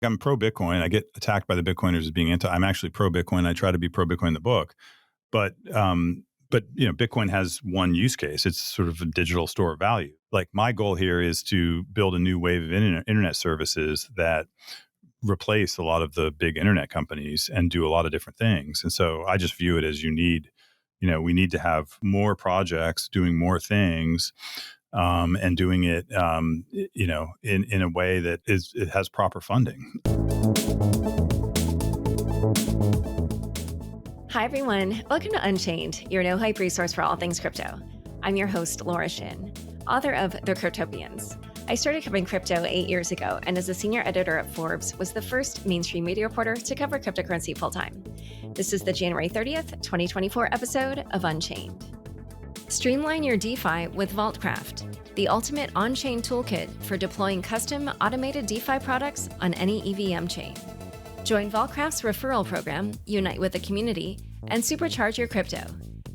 I'm pro Bitcoin. I get attacked by the Bitcoiners as being anti. I'm actually pro Bitcoin. I try to be pro Bitcoin in the book, but Bitcoin has one use case. It's sort of a digital store of value. Like my goal here is to build a new wave of internet services that replace a lot of the big internet companies and do a lot of different things. And so I just view it as we need to have more projects doing more things, and doing it, in a way that it has proper funding. Hi, everyone. Welcome to Unchained, your no-hype resource for all things crypto. I'm your host, Laura Shin, author of The Cryptopians. I started covering crypto 8 years ago, and as a senior editor at Forbes, was the first mainstream media reporter to cover cryptocurrency full-time. This is the January 30th, 2024 episode of Unchained. Streamline your DeFi with Vaultcraft, the ultimate on-chain toolkit for deploying custom automated DeFi products on any EVM chain. Join Vaultcraft's referral program, unite with the community, and supercharge your crypto.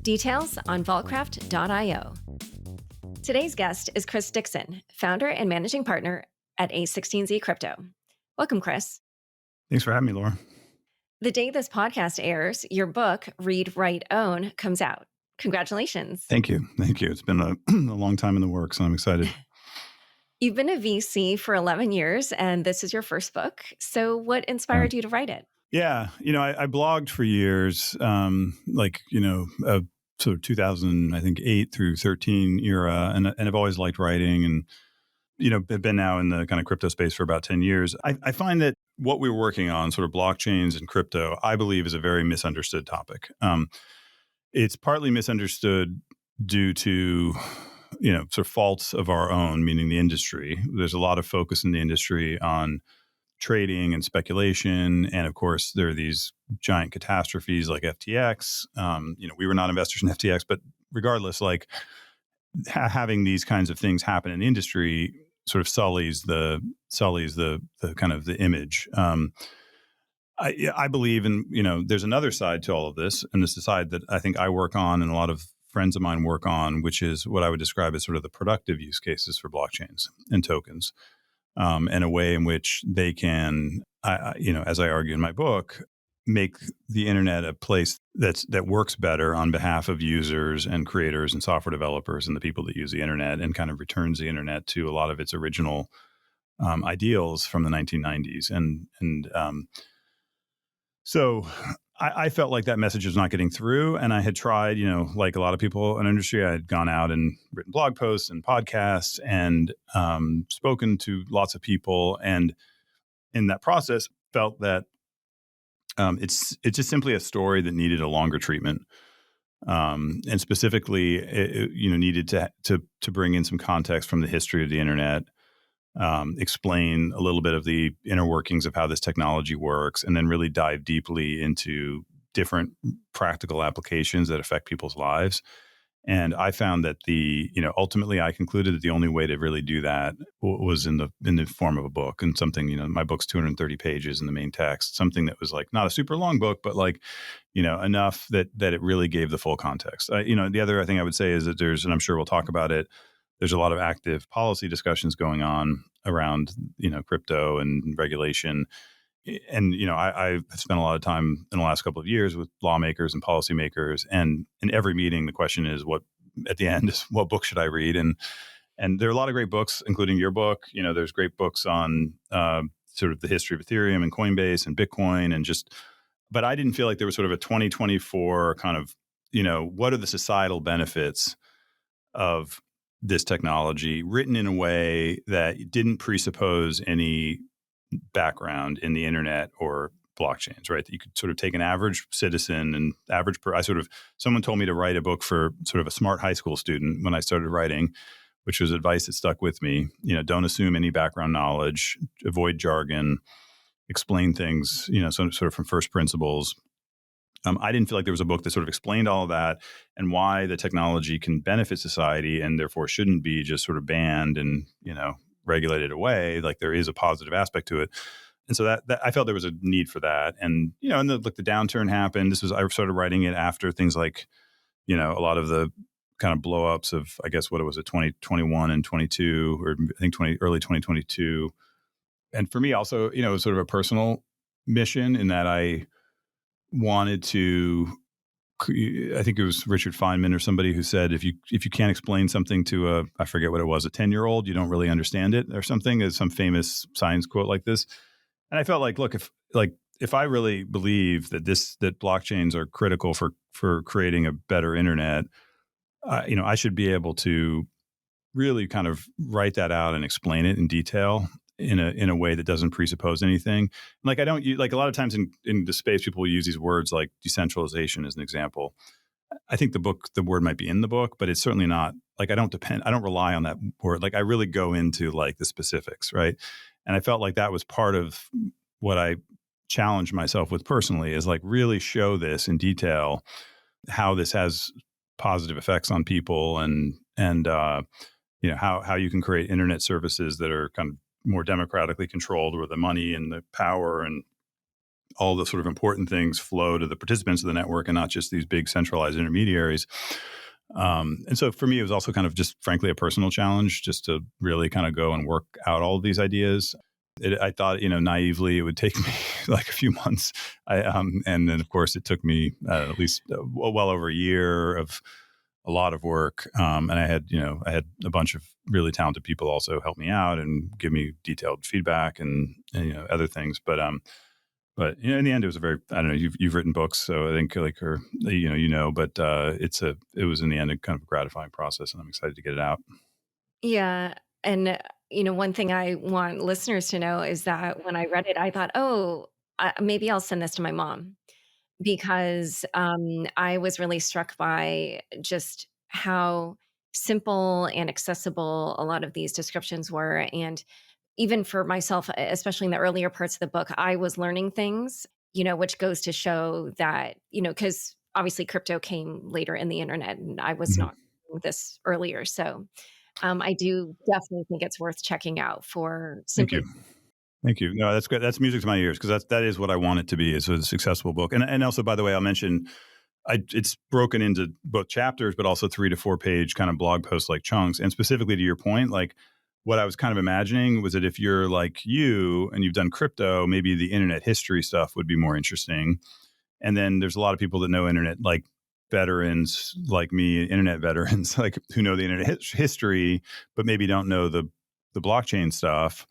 Details on vaultcraft.io. Today's guest is Chris Dixon, founder and managing partner at A16z Crypto. Welcome, Chris. Thanks for having me, Laura. The day this podcast airs, your book, Read, Write, Own, comes out. Congratulations. Thank you. It's been a long time in the works, and I'm excited. You've been a VC for 11 years, and this is your first book. So what inspired you to write it? Yeah. I blogged for years, sort of 2008 through 13 era. And I've always liked writing and, been now in the kind of crypto space for about 10 years. I find that what we're working on, sort of blockchains and crypto, I believe is a very misunderstood topic. It's partly misunderstood due to sort of faults of our own, meaning the industry. There's a lot of focus in the industry on trading and speculation. And of course, there are these giant catastrophes like FTX. We were not investors in FTX, but regardless, having these kinds of things happen in the industry sort of sullies the kind of the image. I believe in, there's another side to all of this. And this is the side that I think I work on and a lot of friends of mine work on, which is what I would describe as sort of the productive use cases for blockchains and tokens, and a way in which they can, as I argue in my book, make the internet a place that works better on behalf of users and creators and software developers and the people that use the internet, and kind of returns the internet to a lot of its original ideals from the 1990s. So I felt like that message was not getting through, and I had tried, like a lot of people in the industry, I had gone out and written blog posts and podcasts and spoken to lots of people, and in that process, felt that it's just simply a story that needed a longer treatment, and specifically, it needed to bring in some context from the history of the internet. Explain a little bit of the inner workings of how this technology works, and then really dive deeply into different practical applications that affect people's lives. And I found that ultimately I concluded that the only way to really do that was in the form of a book, and something, my book's 230 pages in the main text, something that was like not a super long book, but enough that it really gave the full context. The other thing I would say is that and I'm sure we'll talk about it, there's a lot of active policy discussions going on around, crypto and regulation. And, I've spent a lot of time in the last couple of years with lawmakers and policymakers. And in every meeting, the question is what book should I read? And there are a lot of great books, including your book. There's great books on sort of the history of Ethereum and Coinbase and Bitcoin but I didn't feel like there was sort of a 2024 kind of, what are the societal benefits of this technology written in a way that didn't presuppose any background in the internet or blockchains, right? That you could sort of take an average citizen and someone told me to write a book for sort of a smart high school student when I started writing, which was advice that stuck with me. Don't assume any background knowledge, avoid jargon, explain things, sort of from first principles. I didn't feel like there was a book that sort of explained all of that and why the technology can benefit society and therefore shouldn't be just sort of banned and, regulated away. Like there is a positive aspect to it. And so that I felt there was a need for that. And, and the downturn happened. I started writing it after things like, a lot of the kind of blow ups of, I guess, what it was, 2021 and 22, or I think early 2022. and for me also, it was sort of a personal mission in that I wanted to. I think it was Richard Feynman or somebody who said, if you can't explain something to I forget what it was, a 10-year-old, you don't really understand it or something. There's some famous science quote like this. And I felt like, look, if I really believe that blockchains are critical for creating a better internet, I should be able to really kind of write that out and explain it in detail in a way that doesn't presuppose anything. Like I don't like a lot of times in the space, people will use these words like decentralization as an example. I think the word might be in the book, but it's certainly not like I don't rely on that word. Like I really go into like the specifics, right? And I felt like that was part of what I challenged myself with personally, is like really show this in detail, how this has positive effects on people and how you can create internet services that are kind of more democratically controlled, where the money and the power and all the sort of important things flow to the participants of the network and not just these big centralized intermediaries. And so for me, it was also kind of just frankly a personal challenge just to really kind of go and work out all of these ideas. I thought, naively, it would take me like a few months. And then, of course, it took me at least well over a year of a lot of work. And I had a bunch of really talented people also help me out and give me detailed feedback and other things. But in the end, it was a very, I don't know, you've written books, so I think but it was in the end a kind of a gratifying process, and I'm excited to get it out. Yeah. And, one thing I want listeners to know is that when I read it, I thought, oh, maybe I'll send this to my mom because I was really struck by just how simple and accessible a lot of these descriptions were. And even for myself, especially in the earlier parts of the book, I was learning things, which goes to show that, because obviously crypto came later in the internet and I was Mhm. not doing this earlier. So I do definitely think it's worth checking out for Thank you. simply. Thank you. No, that's good. That's music to my ears because that is what I want it to be, is a successful book. And also, by the way, I'll mention it's broken into both chapters, but also 3 to 4 page kind of blog posts like chunks. And specifically to your point, like what I was kind of imagining was that if you're like you and you've done crypto, maybe the internet history stuff would be more interesting. And then there's a lot of people that know internet, like veterans like me, internet veterans, like who know the internet history, but maybe don't know the blockchain stuff.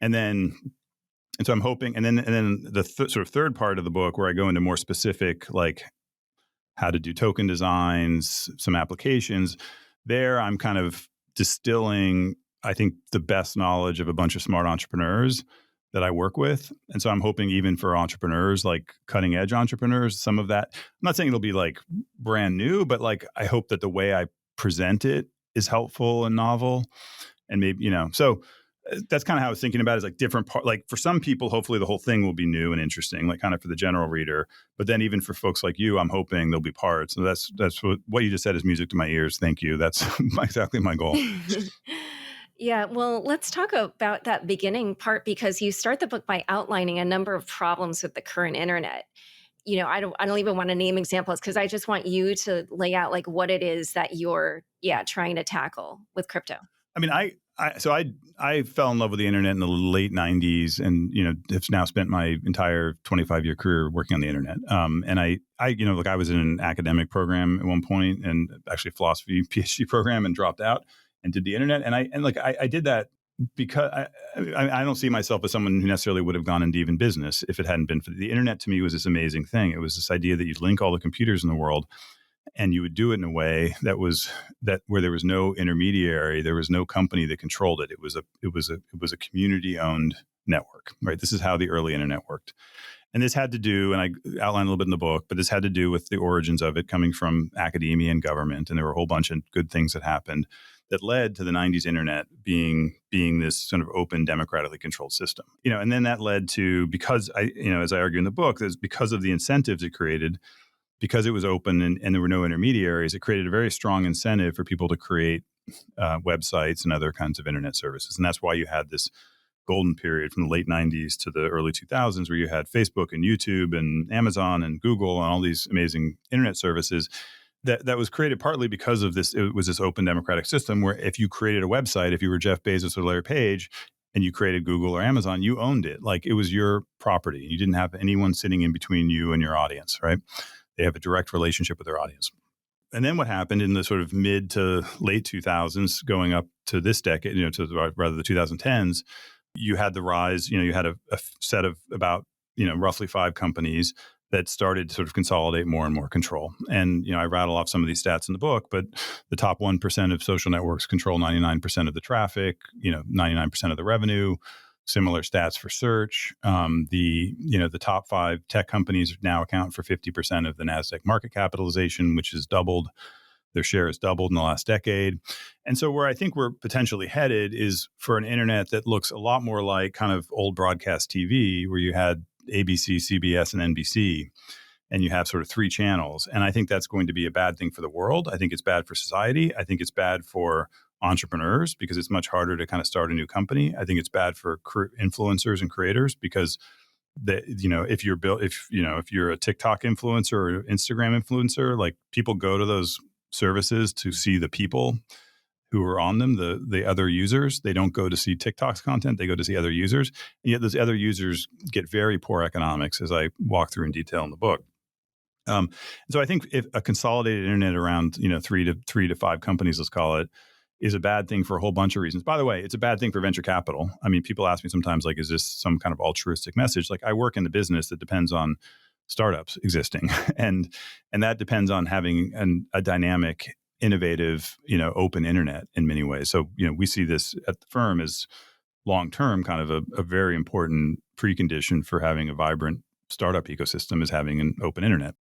And then and so I'm hoping, and then the sort of third part of the book where I go into more specific, like how to do token designs, some applications. There, I'm kind of distilling, I think, the best knowledge of a bunch of smart entrepreneurs that I work with. And so I'm hoping even for entrepreneurs, like cutting edge entrepreneurs, some of that, I'm not saying it'll be like brand new, but like I hope that the way I present it is helpful and novel. And maybe, so that's kind of how I was thinking about it, is like different part. Like for some people, hopefully the whole thing will be new and interesting, like kind of for the general reader. But then even for folks like you, I'm hoping there'll be parts. So that's what you just said is music to my ears. Thank you. That's exactly my goal. Yeah, well, let's talk about that beginning part because you start the book by outlining a number of problems with the current internet. I don't even want to name examples because I just want you to lay out like what it is that you're trying to tackle with crypto. I mean, I fell in love with the internet in the late '90s, and have now spent my entire 25-year career working on the internet. And look, I was in an academic program at one point, and actually a philosophy PhD program, and dropped out and did the internet. And I did that because I don't see myself as someone who necessarily would have gone into even business if it hadn't been for the internet. To me, was this amazing thing. It was this idea that you'd link all the computers in the world, and you would do it in a way that where there was no intermediary, there was no company that controlled it. It was a community owned network, right? This is how the early internet worked. And this had to do, and I outline a little bit in the book, but this had to do with the origins of it coming from academia and government. And there were a whole bunch of good things that happened that led to the '90s internet being this sort of open, democratically controlled system. And then that led to, because as I argue in the book, is because of the incentives it created, because it was open and there were no intermediaries, it created a very strong incentive for people to create websites and other kinds of internet services. And that's why you had this golden period from the late '90s to the early 2000s, where you had Facebook and YouTube and Amazon and Google and all these amazing internet services that was created partly because of this. It was this open democratic system where if you created a website, if you were Jeff Bezos or Larry Page, and you created Google or Amazon, you owned it. Like it was your property. You didn't have anyone sitting in between you and your audience, right? They have a direct relationship with their audience. And then what happened in the sort of mid to late 2000s, going up to this decade, rather the 2010s, you had the rise, you had a set of about, roughly 5 companies that started to sort of consolidate more and more control. And, I rattle off some of these stats in the book, but the top 1% of social networks control 99% of the traffic, 99% of the revenue. Similar stats for search. The top 5 tech companies now account for 50% of the NASDAQ market capitalization, which has doubled. Their share has doubled in the last decade. And so where I think we're potentially headed is for an internet that looks a lot more like kind of old broadcast TV, where you had ABC, CBS, and NBC, and you have sort of 3 channels. And I think that's going to be a bad thing for the world. I think it's bad for society. I think it's bad for entrepreneurs because it's much harder to kind of start a new company. I think it's bad for influencers and creators because if you're a TikTok influencer or Instagram influencer, like people go to those services to see the people who are on them, the other users. They don't go to see TikTok's content. They go to see other users. And yet those other users get very poor economics, as I walk through in detail in the book. So I think if a consolidated internet around, 3 to 5 companies, let's call it, is a bad thing for a whole bunch of reasons. By the way, it's a bad thing for venture capital. I mean, people ask me sometimes, like, is this some kind of altruistic message? Like, I work in the business that depends on startups existing, and that depends on having a dynamic, innovative, open internet in many ways. So, we see this at the firm as long-term kind of a very important precondition for having a vibrant startup ecosystem is having an open internet.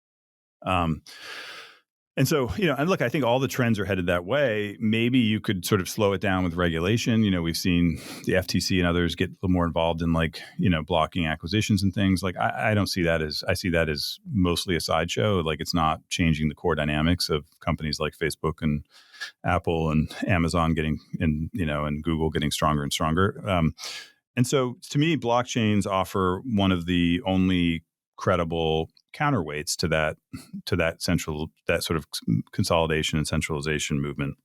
And so, and look, I think all the trends are headed that way. Maybe you could sort of slow it down with regulation. We've seen the FTC and others get a little more involved in blocking acquisitions and things. Like, I don't see that I see that as mostly a sideshow. Like, it's not changing the core dynamics of companies like Facebook and Apple and Amazon and Google getting stronger and stronger. And so to me, blockchains offer one of the only credible counterweights to that sort of consolidation and centralization movement.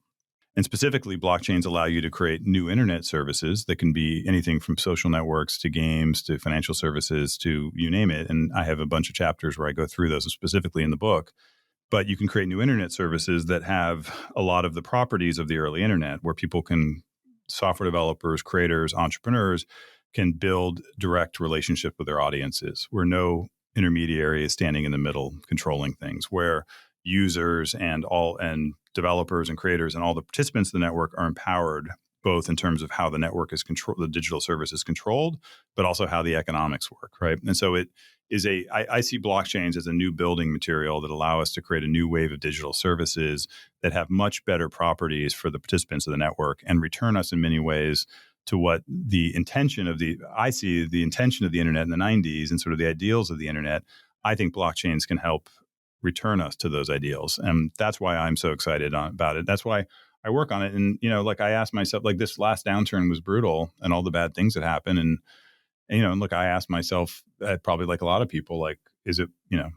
And specifically, blockchains allow you to create new internet services that can be anything from social networks to games to financial services to you name it. And I have a bunch of chapters where I go through those specifically in the book. But you can create new internet services that have a lot of the properties of the early internet, where software developers, creators, entrepreneurs can build direct relationship with their audiences, where no intermediary is standing in the middle controlling things, where users and developers and creators and all the participants of the network are empowered, both in terms of how the network is controlled, the digital service is controlled, but also how the economics work, right? And so it is I see blockchains as a new building material that allow us to create a new wave of digital services that have much better properties for the participants of the network and return us in many ways to what the intention of the internet in the 90s and sort of the ideals of the internet. I think blockchains can help return us to those ideals. And that's why I'm so excited about it. That's why I work on it. And, I asked myself, this last downturn was brutal and all the bad things that happened. And I asked myself, probably like a lot of people, is it,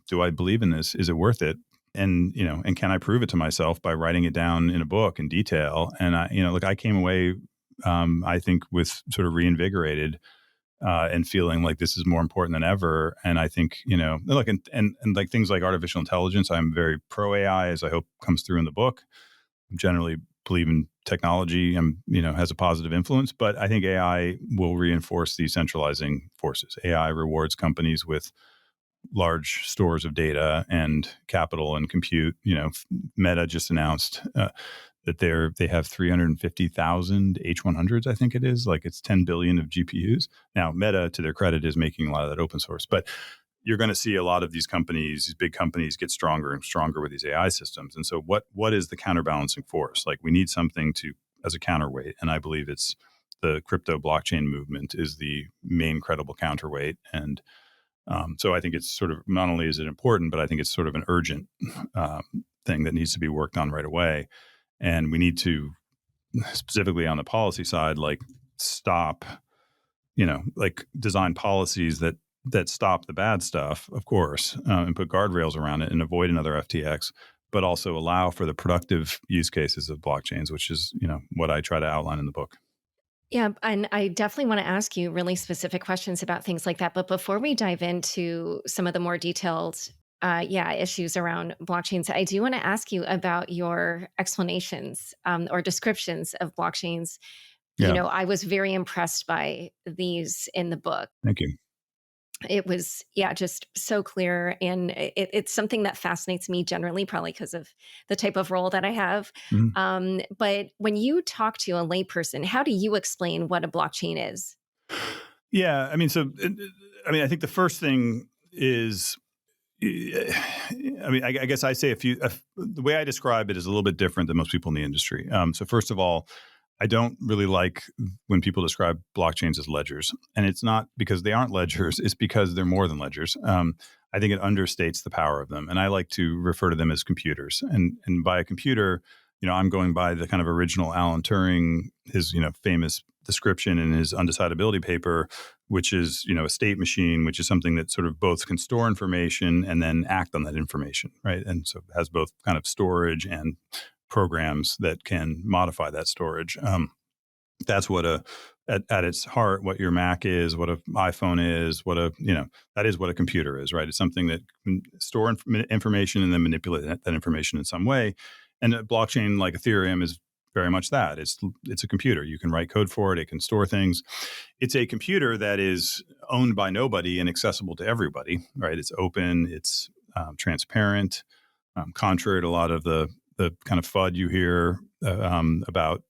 do I believe in this? Is it worth it? And, and can I prove it to myself by writing it down in a book in detail? And I came away, I think, with sort of reinvigorated and feeling like this is more important than ever. And I think, and like things like artificial intelligence, I'm very pro AI, as I hope comes through in the book. I generally believe in technology, has a positive influence, but I think AI will reinforce these centralizing forces. AI rewards companies with large stores of data and capital and compute. Meta just announced that they have 350,000 H100s, I think it is. Like, it's 10 billion of GPUs. Now, Meta, to their credit, is making a lot of that open source. But you're going to see a lot of these big companies, get stronger and stronger with these AI systems. And so what is the counterbalancing force? Like, we need something as a counterweight. And I believe it's the crypto blockchain movement is the main credible counterweight. And so I think it's sort of, not only is it important, but I think it's sort of an urgent thing that needs to be worked on right away. And we need to, specifically on the policy side, stop, design policies that stop the bad stuff, of course, and put guardrails around it and avoid another FTX, but also allow for the productive use cases of blockchains, which is, what I try to outline in the book. Yeah, and I definitely want to ask you really specific questions about things like that. But before we dive into some of the more detailed, issues around blockchains, I do want to ask you about your explanations or descriptions of blockchains. Yeah. I was very impressed by these in the book. Thank you. It was, yeah, just so clear. And it's something that fascinates me generally, probably because of the type of role that I have. Mhm. But when you talk to a layperson, how do you explain what a blockchain is? Yeah. I mean, I think the first thing is, I mean, I guess I say the way I describe it is a little bit different than most people in the industry. So first of all, I don't really like when people describe blockchains as ledgers, and it's not because they aren't ledgers; it's because they're more than ledgers. I think it understates the power of them, and I like to refer to them as computers. And by a computer, I'm going by the kind of original Alan Turing, his famous description in his undecidability paper, which is a state machine, which is something that sort of both can store information and then act on that information, right? And so it has both kind of storage and programs that can modify that storage. That's what at its heart, what your Mac is, what an iPhone is, that is what a computer is, right? It's something that can store information and then manipulate that information in some way. And a blockchain like Ethereum is very much that. It's a computer. You can write code for it. It can store things. It's a computer that is owned by nobody and accessible to everybody, right? It's open. It's transparent. Contrary to a lot of the kind of FUD you hear about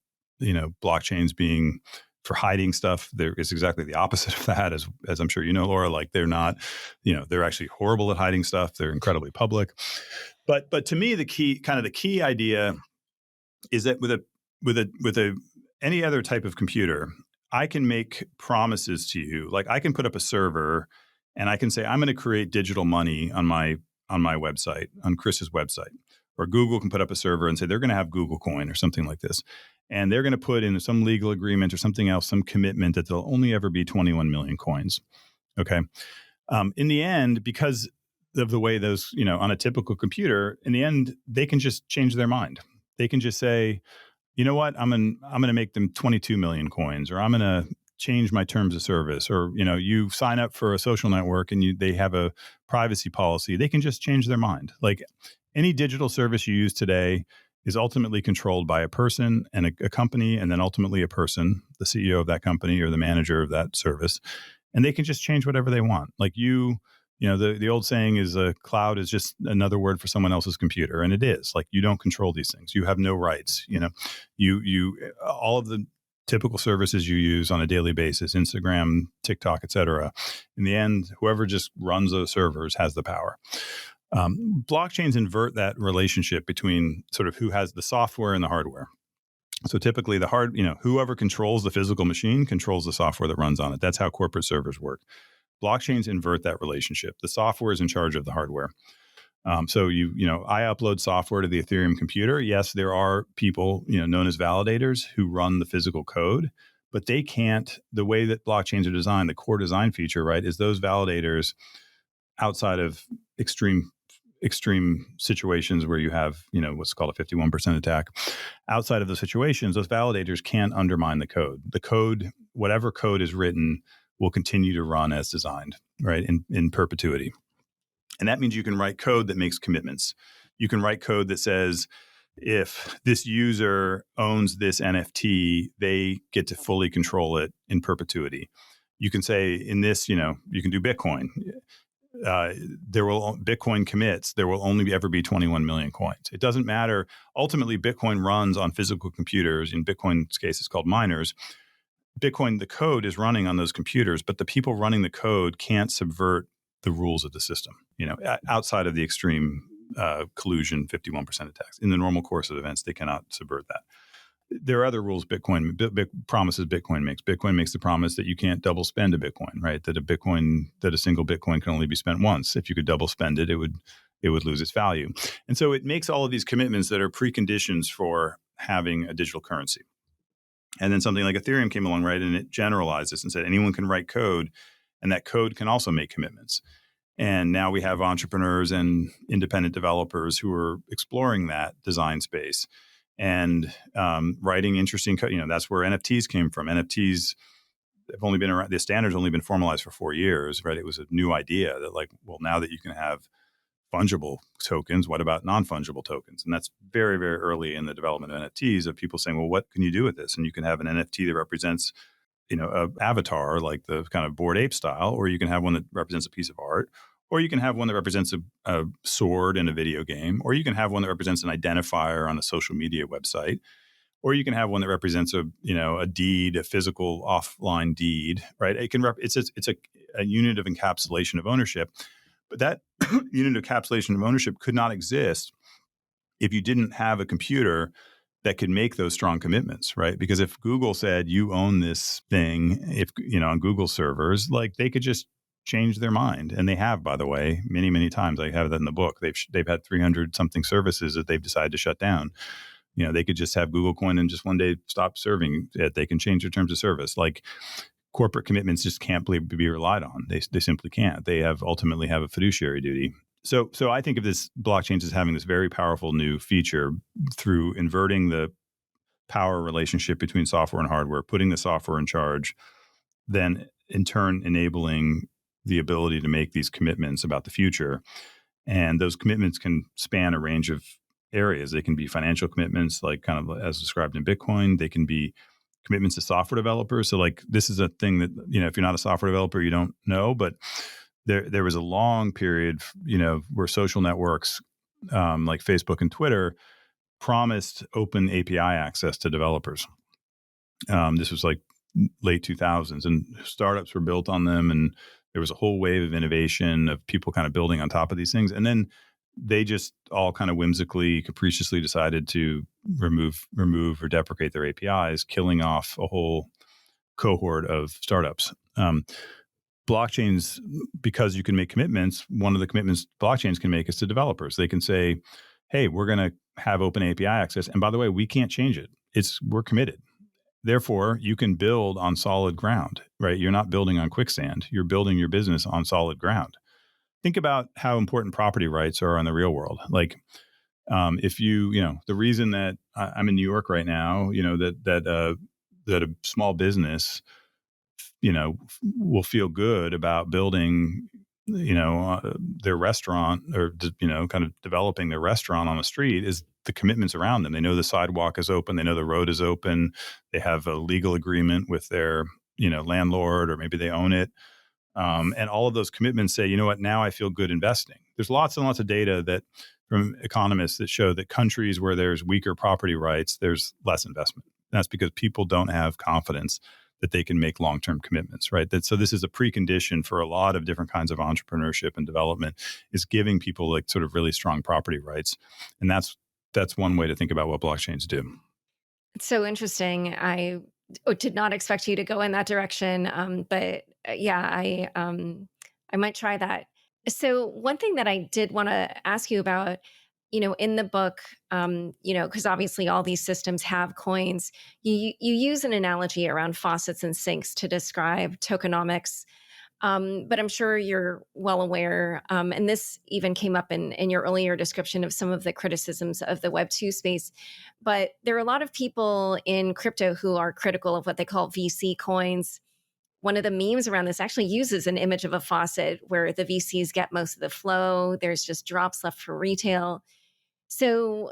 blockchains being for hiding stuff, there is exactly the opposite of that, as I'm sure you know, Laura. Like they're not, they're actually horrible at hiding stuff. They're incredibly public. But to me, the key idea is that with a any other type of computer, I can make promises to you. Like I can put up a server and I can say I'm going to create digital money on my website, on Chris's website. Or Google can put up a server and say they're going to have Google Coin or something like this. And they're going to put in some legal agreement or something else, some commitment that there'll only ever be 21 million coins. Okay. In the end, because of the way those, on a typical computer, in the end, they can just change their mind. They can just say, you know what, I'm going to make them 22 million coins, or I'm going to change my terms of service, or you sign up for a social network and they have a privacy policy. They can just change their mind. Like any digital service you use today is ultimately controlled by a person and a company, and then ultimately a person, the CEO of that company or the manager of that service, and they can just change whatever they want. Like the old saying is a cloud is just another word for someone else's computer, and it is. Like you don't control these things. You have no rights. You all of the typical services you use on a daily basis, Instagram, TikTok, et cetera. In the end, whoever just runs those servers has the power. Blockchains invert that relationship between sort of who has the software and the hardware. So typically whoever controls the physical machine controls the software that runs on it. That's how corporate servers work. Blockchains invert that relationship. The software is in charge of the hardware. So I upload software to the Ethereum computer. Yes, there are people, known as validators who run the physical code, but they can't. The way that blockchains are designed, the core design feature, right, is those validators outside of extreme situations where you have, what's called a 51% attack. Outside of those situations, those validators can't undermine the code. The code, whatever code is written, will continue to run as designed, right, in perpetuity. And that means you can write code that makes commitments. You can write code that says, if this user owns this NFT, they get to fully control it in perpetuity. You can say in this, you can do Bitcoin. Bitcoin commits, there will only ever be 21 million coins. It doesn't matter. Ultimately, Bitcoin runs on physical computers. In Bitcoin's case, it's called miners. Bitcoin, the code is running on those computers, but the people running the code can't subvert the rules of the system, outside of the extreme collusion 51% attacks. In the normal course of events, they cannot subvert that. There are other rules promises Bitcoin makes. Bitcoin makes the promise that you can't double spend a Bitcoin, right? That a single Bitcoin can only be spent once. If you could double spend it, it would lose its value. And so it makes all of these commitments that are preconditions for having a digital currency. And then something like Ethereum came along, right? And it generalized this and said anyone can write code, and that code can also make commitments. And now we have entrepreneurs and independent developers who are exploring that design space. and writing interesting code. That's where NFTs came from. NFTs have only been around. The standard's only been formalized for 4 years, right? It was a new idea that now that you can have fungible tokens, what about non-fungible tokens? And that's very, very early in the development of NFTs, of people saying, well, what can you do with this? And you can have an NFT that represents, a avatar, like the kind of Bored Ape style, or you can have one that represents a piece of art, or you can have one that represents a sword in a video game, or you can have one that represents an identifier on a social media website, or you can have one that represents a deed, a physical offline deed, right? It's a unit of encapsulation of ownership, but that unit of encapsulation of ownership could not exist if you didn't have a computer that could make those strong commitments, right? Because if Google said you own this thing, if on Google servers, they could just change their mind, and they have, by the way, many, many times. I have that in the book. They've had 300 something services that they've decided to shut down. They could just have Google Coin and just one day stop serving it. They can change their terms of service. Corporate commitments just can't be relied on. They simply can't. They ultimately have a fiduciary duty. So I think of this blockchains as having this very powerful new feature through inverting the power relationship between software and hardware, putting the software in charge, then in turn enabling the ability to make these commitments about the future. And those commitments can span a range of areas. They can be financial commitments, kind of as described in Bitcoin. They can be commitments to software developers. So this is a thing that, if you're not a software developer, you don't know, but there was a long period, where social networks like Facebook and Twitter promised open API access to developers. This was late 2000s, and startups were built on them, and there was a whole wave of innovation of people kind of building on top of these things. And then they just all kind of whimsically, capriciously decided to remove or deprecate their APIs, killing off a whole cohort of startups. Blockchains, because you can make commitments, one of the commitments blockchains can make is to developers. They can say, hey, we're going to have open API access. And by the way, we can't change it. We're committed. Therefore, you can build on solid ground, right? You're not building on quicksand. You're building your business on solid ground. Think about how important property rights are in the real world. If the reason that I'm in New York right now, that a small business will feel good about building, their restaurant, or, kind of developing their restaurant on the street, is the commitments around them. They know the sidewalk is open. They know the road is open. They have a legal agreement with their, landlord, or maybe they own it. And all of those commitments say, you know what, now I feel good investing. There's lots and lots of data from economists that show that countries where there's weaker property rights, there's less investment. And that's because people don't have confidence that they can make long-term commitments, right? So this is a precondition for a lot of different kinds of entrepreneurship and development, is giving people sort of really strong property rights. And that's one way to think about what blockchains do. It's so interesting. I did not expect you to go in that direction, but I might try that. So one thing that I did want to ask you about, in the book, because obviously all these systems have coins, you use an analogy around faucets and sinks to describe tokenomics. But I'm sure you're well aware, and this even came up in your earlier description of some of the criticisms of the Web2 space. But there are a lot of people in crypto who are critical of what they call VC coins. One of the memes around this actually uses an image of a faucet where the VCs get most of the flow. There's just drops left for retail. So,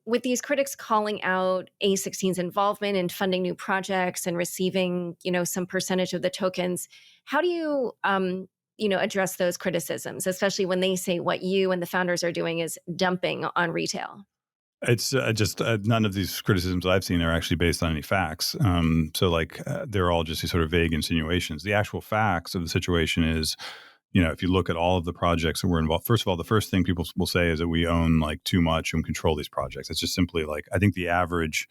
with these critics calling out A16's involvement in funding new projects and receiving, some percentage of the tokens, how do you, address those criticisms, especially when they say what you and the founders are doing is dumping on retail? It's just none of these criticisms I've seen are actually based on any facts. They're all just these sort of vague insinuations. The actual facts of the situation is, if you look at all of the projects that we're involved, first of all, the first thing people will say is that we own too much and control these projects. It's just simply I think the average,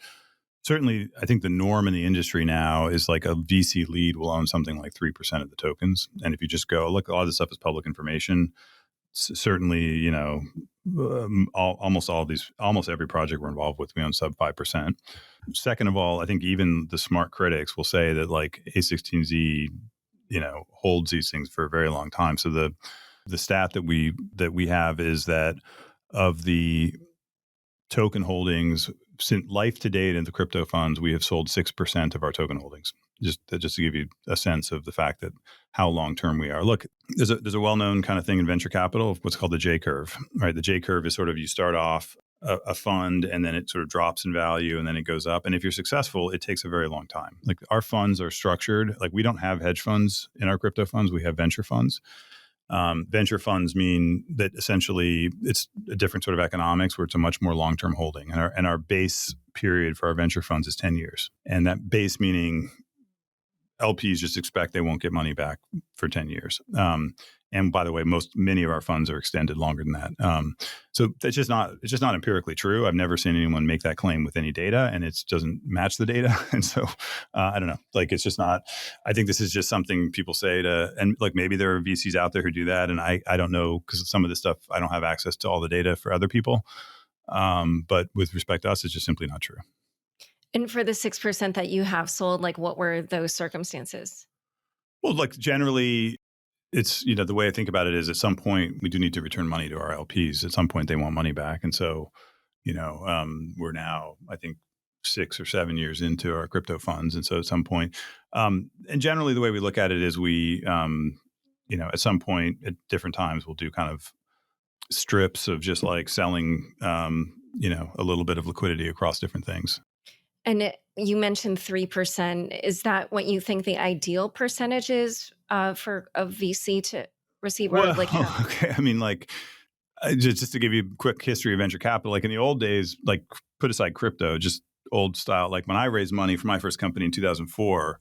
certainly I think the norm in the industry now is a VC lead will own something like 3% of the tokens. And if you just go, look, a lot of this stuff is public information. Certainly, almost every project we're involved with, we own sub 5%. Second of all, I think even the smart critics will say that A16z, holds these things for a very long time. So the stat that we have is that of the token holdings, since life to date in the crypto funds, we have sold 6% of our token holdings. Just to give you a sense of the fact that how long term we are. Look, there's a well-known kind of thing in venture capital, what's called the J curve, right? The J curve is sort of, you start off a fund and then it sort of drops in value and then it goes up. And if you're successful, it takes a very long time. Like, our funds are structured, like, we don't have hedge funds in our crypto funds. We have venture funds. Venture funds mean that essentially it's a different sort of economics where it's a much more long-term holding. And our base period for our venture funds is 10 years. And that base meaning LPs just expect they won't get money back for 10 years. And by the way, many of our funds are extended longer than that. So it's just not empirically true. I've never seen anyone make that claim with any data, and it doesn't match the data. And so I don't know. Like, it's just not. I think this is just something people say and like, maybe there are VCs out there who do that, and I don't know, because some of this stuff I don't have access to all the data for other people. But with respect to us, it's just simply not true. And for the 6% that you have sold, like, what were those circumstances? Well, like, generally, it's, the way I think about it is, at some point we do need to return money to our LPs. At some point they want money back. And so, we're now, I think, 6 or 7 years into our crypto funds. And so at some point, and generally the way we look at it is we, at some point at different times, we'll do kind of strips of just like selling, a little bit of liquidity across different things. And you mentioned 3%. Is that what you think the ideal percentage is for a VC to receive? Or Well, like how? okay. I mean, like, just to give you a quick history of venture capital, like, in the old days, like, put aside crypto, just old style. Like, when I raised money for my first company in 2004,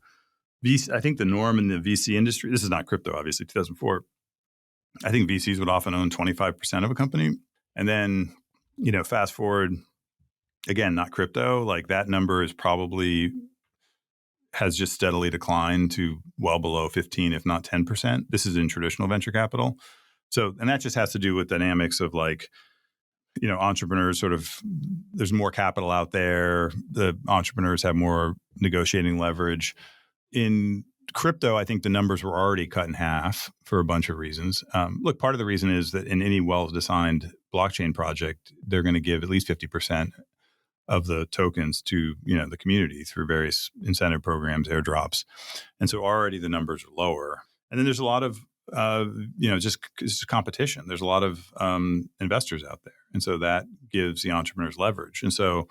I think the norm in the VC industry, this is not crypto, obviously, 2004, I think VCs would often own 25% of a company. And then, fast forward, again, not crypto, like, that number has just steadily declined to well below 15, if not 10%. This is in traditional venture capital. So, and that just has to do with dynamics of, like, entrepreneurs sort of, there's more capital out there. The entrepreneurs have more negotiating leverage. In crypto, I think the numbers were already cut in half for a bunch of reasons. Look, part of the reason is that in any well-designed blockchain project, they're going to give at least 50% of the tokens to, the community through various incentive programs, airdrops. And so already the numbers are lower. And then there's a lot of, just competition. There's a lot of investors out there. And so that gives the entrepreneurs leverage. And so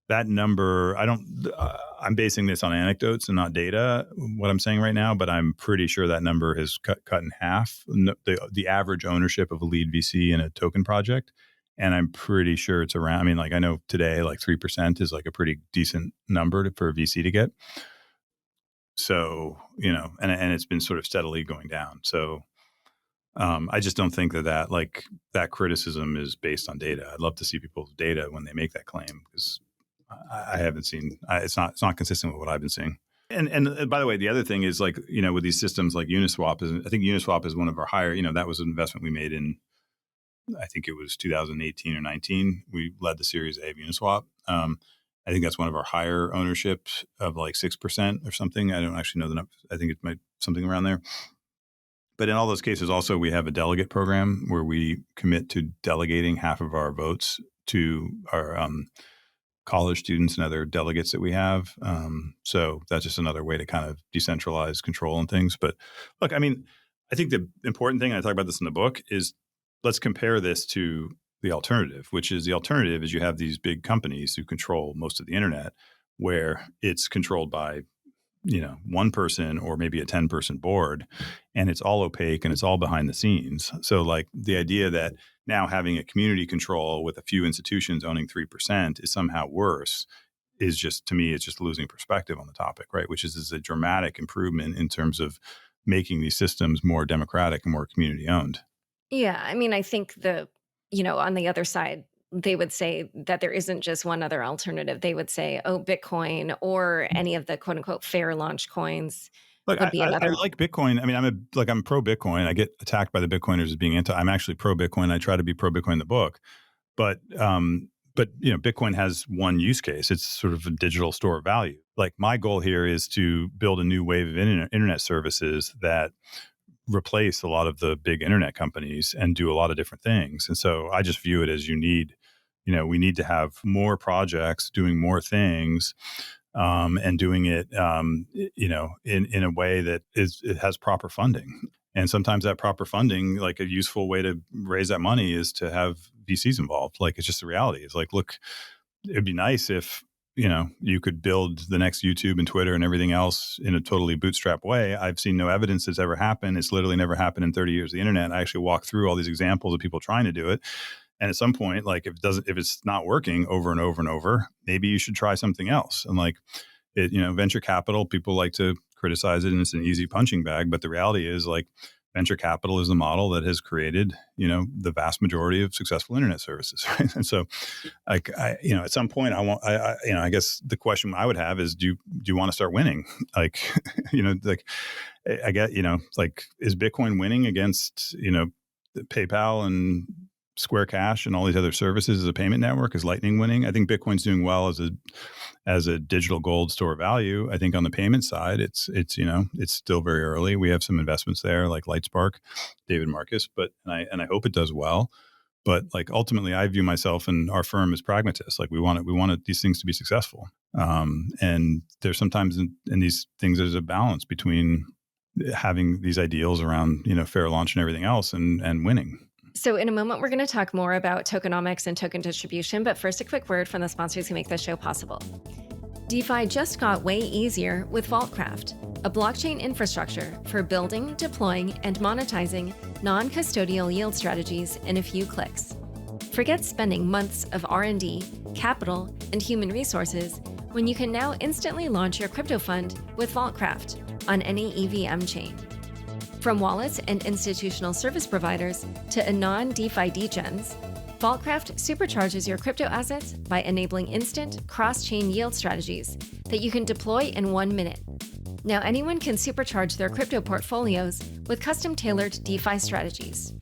that number, I'm basing this on anecdotes and not data, what I'm saying right now, but I'm pretty sure that number has cut in half, the average ownership of a lead VC in a token project. And I'm pretty sure it's around, I mean, like, I know today, like, 3% is like a pretty decent number for a VC to get. So, and it's been sort of steadily going down. So I just don't think that criticism is based on data. I'd love to see people's data when they make that claim, because I haven't seen, it's not consistent with what I've been seeing. And by the way, the other thing is, like, with these systems like Uniswap, I think Uniswap is one of our higher, that was an investment we made in, I think it was 2018 or 19. We led the Series A of Uniswap. I think that's one of our higher ownerships of like 6% or something. I don't actually know the number. I think it might something around there. But in all those cases, also, we have a delegate program where we commit to delegating half of our votes to our college students and other delegates that we have. So that's just another way to kind of decentralize control and things. But look, I mean, I think the important thing, and I talk about this in the book, is let's compare this to the alternative, which is, the alternative is you have these big companies who control most of the internet, where it's controlled by, one person or maybe a 10-person board, and it's all opaque and it's all behind the scenes. So, like, the idea that now having a community control with a few institutions owning 3% is somehow worse is just, to me, it's just losing perspective on the topic, right? Which is a dramatic improvement in terms of making these systems more democratic and more community owned. Yeah, I mean, I think on the other side, they would say that there isn't just one other alternative. They would say, oh, Bitcoin or any of the quote unquote fair launch coins Look, would be I another. like Bitcoin. I mean, I'm pro Bitcoin. I get attacked by the Bitcoiners as being anti. I'm actually pro Bitcoin. I try to be pro Bitcoin in the book, but Bitcoin has one use case. It's sort of a digital store of value. Like, my goal here is to build a new wave of internet services that replace a lot of the big internet companies and do a lot of different things. And so I just view it as, you need we need to have more projects doing more things, and doing it, in a way that it has proper funding. And sometimes that proper funding, like a useful way to raise that money, is to have VCs involved. Like, it's just the reality. It's like, look, it'd be nice if you could build the next YouTube and Twitter and everything else in a totally bootstrap way. I've seen no evidence it's ever happened. It's literally never happened in 30 years of the internet. I actually walk through all these examples of people trying to do it. And at some point, like, if it's not working over and over and over, maybe you should try something else. And like, venture capital, people like to criticize it and it's an easy punching bag. But the reality is, like, venture capital is the model that has created, the vast majority of successful internet services. Right? And so, like, at some point, I guess the question I would have is, do you want to start winning? Like, like, I get, like, is Bitcoin winning against, PayPal and Square Cash and all these other services as a payment network? Is Lightning winning? I think Bitcoin's doing well as a digital gold store of value. I think on the payment side, it's still very early. We have some investments there, like Lightspark, David Marcus, and I hope it does well. But like, ultimately, I view myself and our firm as pragmatists. Like, we want these things to be successful. And there's sometimes in these things, there's a balance between having these ideals around, fair launch and everything else, and winning. So in a moment, we're going to talk more about tokenomics and token distribution, but first, a quick word from the sponsors who make this show possible. DeFi just got way easier with Vaultcraft, a blockchain infrastructure for building, deploying, and monetizing non-custodial yield strategies in a few clicks. Forget spending months of R&D, capital, and human resources when you can now instantly launch your crypto fund with Vaultcraft on any EVM chain. From wallets and institutional service providers to non-DeFi degens, Vaultcraft supercharges your crypto assets by enabling instant cross-chain yield strategies that you can deploy in 1 minute. Now anyone can supercharge their crypto portfolios with custom-tailored DeFi strategies.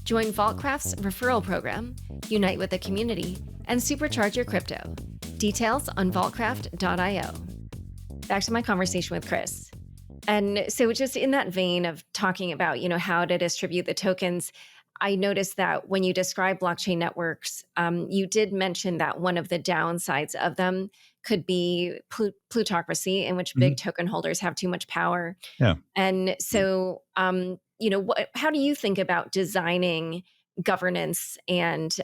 Join Vaultcraft's referral program, unite with the community, and supercharge your crypto. Details on vaultcraft.io. Back to my conversation with Chris. And so just in that vein of talking about, how to distribute the tokens, I noticed that when you describe blockchain networks, you did mention that one of the downsides of them could be plutocracy, in which big token holders have too much power. Yeah. And so, how do you think about designing governance and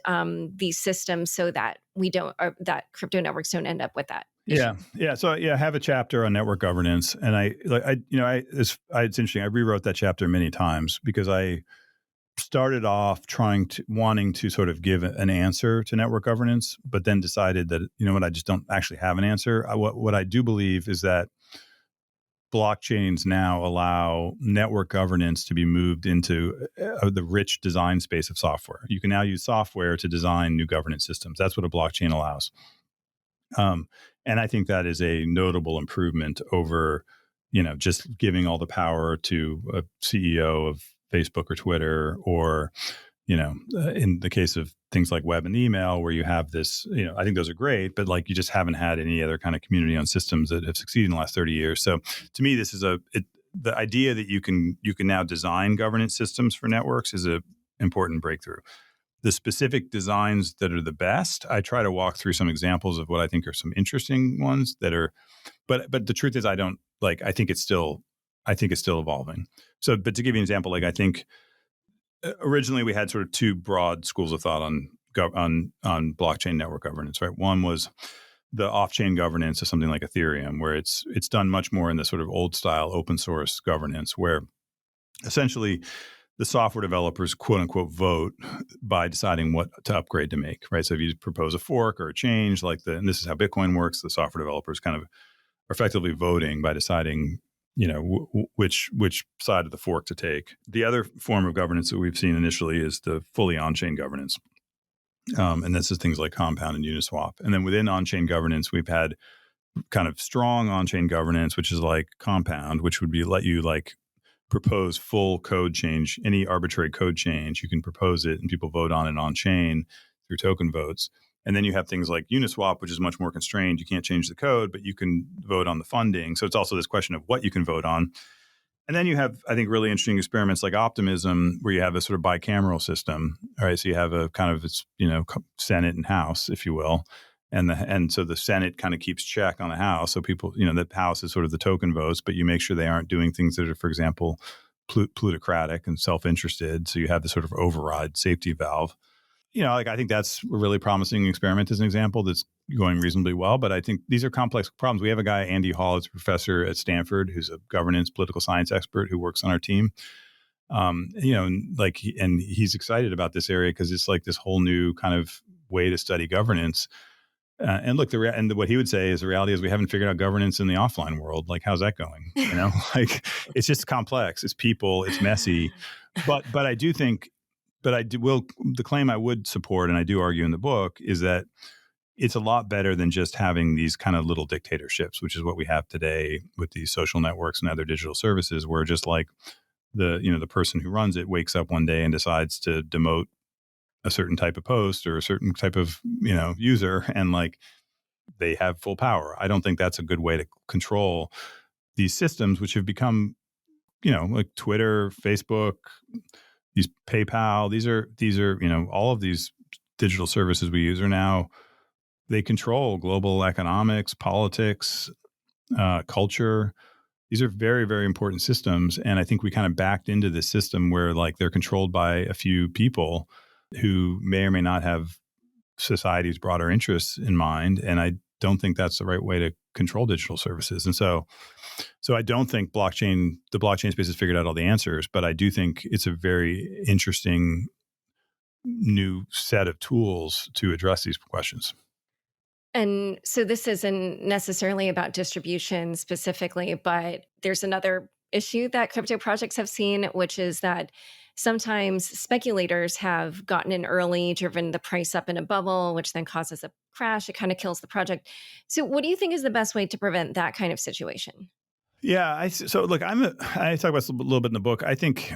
these systems so that that crypto networks don't end up with that issue? Yeah. So I have a chapter on network governance, and it's interesting. I rewrote that chapter many times because I started off wanting to sort of give an answer to network governance, but then decided that, I just don't actually have an answer. What I do believe is that blockchains now allow network governance to be moved into the rich design space of software. You can now use software to design new governance systems. That's what a blockchain allows. And I think that is a notable improvement over, just giving all the power to a CEO of Facebook or Twitter, or, in the case of things like web and email, where you have this, I think those are great, but like, you just haven't had any other kind of community on systems that have succeeded in the last 30 years. So to me, this is the idea that you can now design governance systems for networks is an important breakthrough. The specific designs that are the best, I try to walk through some examples of what I think are some interesting ones that are, but the truth is, I think it's still evolving. So, but to give you an example, like, I think originally we had sort of two broad schools of thought on blockchain network governance, right? One was the off-chain governance of something like Ethereum, where it's done much more in the sort of old style open source governance, where essentially the software developers, quote unquote, vote by deciding what to upgrade to make, right? So if you propose a fork or a change, and this is how Bitcoin works, the software developers kind of are effectively voting by deciding, which side of the fork to take. The other form of governance that we've seen initially is the fully on-chain governance. And this is things like Compound and Uniswap. And then within on-chain governance, we've had kind of strong on-chain governance, which is like Compound, which would be let you propose full code change, any arbitrary code change, you can propose it and people vote on it on chain through token votes. And then you have things like Uniswap, which is much more constrained. You can't change the code, but you can vote on the funding. So it's also this question of what you can vote on. And then you have, I think, really interesting experiments like optimism, where you have a sort of bicameral system. All right, so you have a kind of Senate and House, if you will, and so the Senate kind of keeps check on the House. So people, the House is sort of the token votes, but you make sure they aren't doing things that are, for example, plutocratic and self-interested. So you have the sort of override safety valve. I think that's a really promising experiment as an example that's going reasonably well. But I think these are complex problems. We have a guy, Andy Hall, who's a professor at Stanford, who's a governance political science expert who works on our team. And he's excited about this area because it's like this whole new kind of way to study governance. And look, what he would say is the reality is we haven't figured out governance in the offline world. Like, how's that going? It's just complex. It's people. It's messy. But I do think. But the claim I would support, and I do argue in the book, is that it's a lot better than just having these kind of little dictatorships, which is what we have today with these social networks and other digital services, where just like the person who runs it wakes up one day and decides to demote a certain type of post or a certain type of user, and like they have full power. I don't think that's a good way to control these systems, which have become like Twitter, Facebook, these PayPal, these are all of these digital services we use are now, they control global economics, politics, culture. These are very, very important systems. And I think we kind of backed into this system where like they're controlled by a few people who may or may not have society's broader interests in mind. And I don't think that's the right way to control digital services. And so I don't think the blockchain space has figured out all the answers, but I do think it's a very interesting new set of tools to address these questions. And so this isn't necessarily about distribution specifically, but there's another issue that crypto projects have seen, which is that sometimes speculators have gotten in early, driven the price up in a bubble, which then causes a crash. It kind of kills the project. So what do you think is the best way to prevent that kind of situation? Yeah. I talk about this a little bit in the book. I think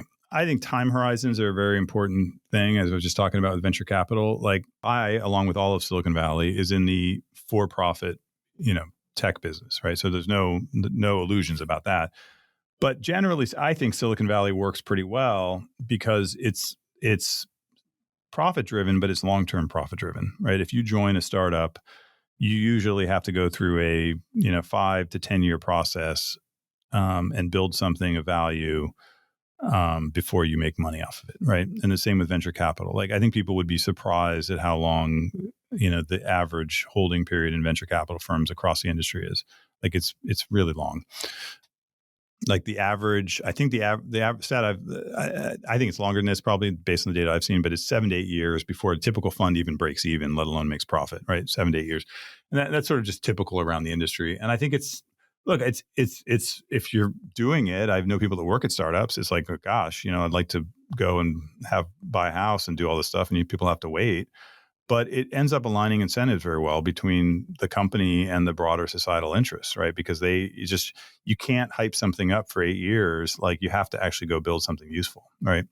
time horizons are a very important thing, as I was just talking about with venture capital. Like along with all of Silicon Valley, is in the for-profit, tech business, right? So there's no illusions about that. But generally, I think Silicon Valley works pretty well because it's profit-driven, but it's long-term profit-driven, right? If you join a startup, you usually have to go through a 5 to 10 year process and build something of value before you make money off of it, right? And the same with venture capital. Like, I think people would be surprised at how long the average holding period in venture capital firms across the industry is. Like, it's really long. Like the average, I think the stat I think it's longer than this, probably based on the data I've seen, but it's 7 to 8 years before a typical fund even breaks even, let alone makes profit, right? 7 to 8 years. And that's sort of just typical around the industry. And I think it's if you're doing it, I know people that work at startups. It's like, oh gosh, I'd like to go and buy a house and do all this stuff, and people have to wait. But it ends up aligning incentives very well between the company and the broader societal interests, right? Because you can't hype something up for 8 years. Like, you have to actually go build something useful, right?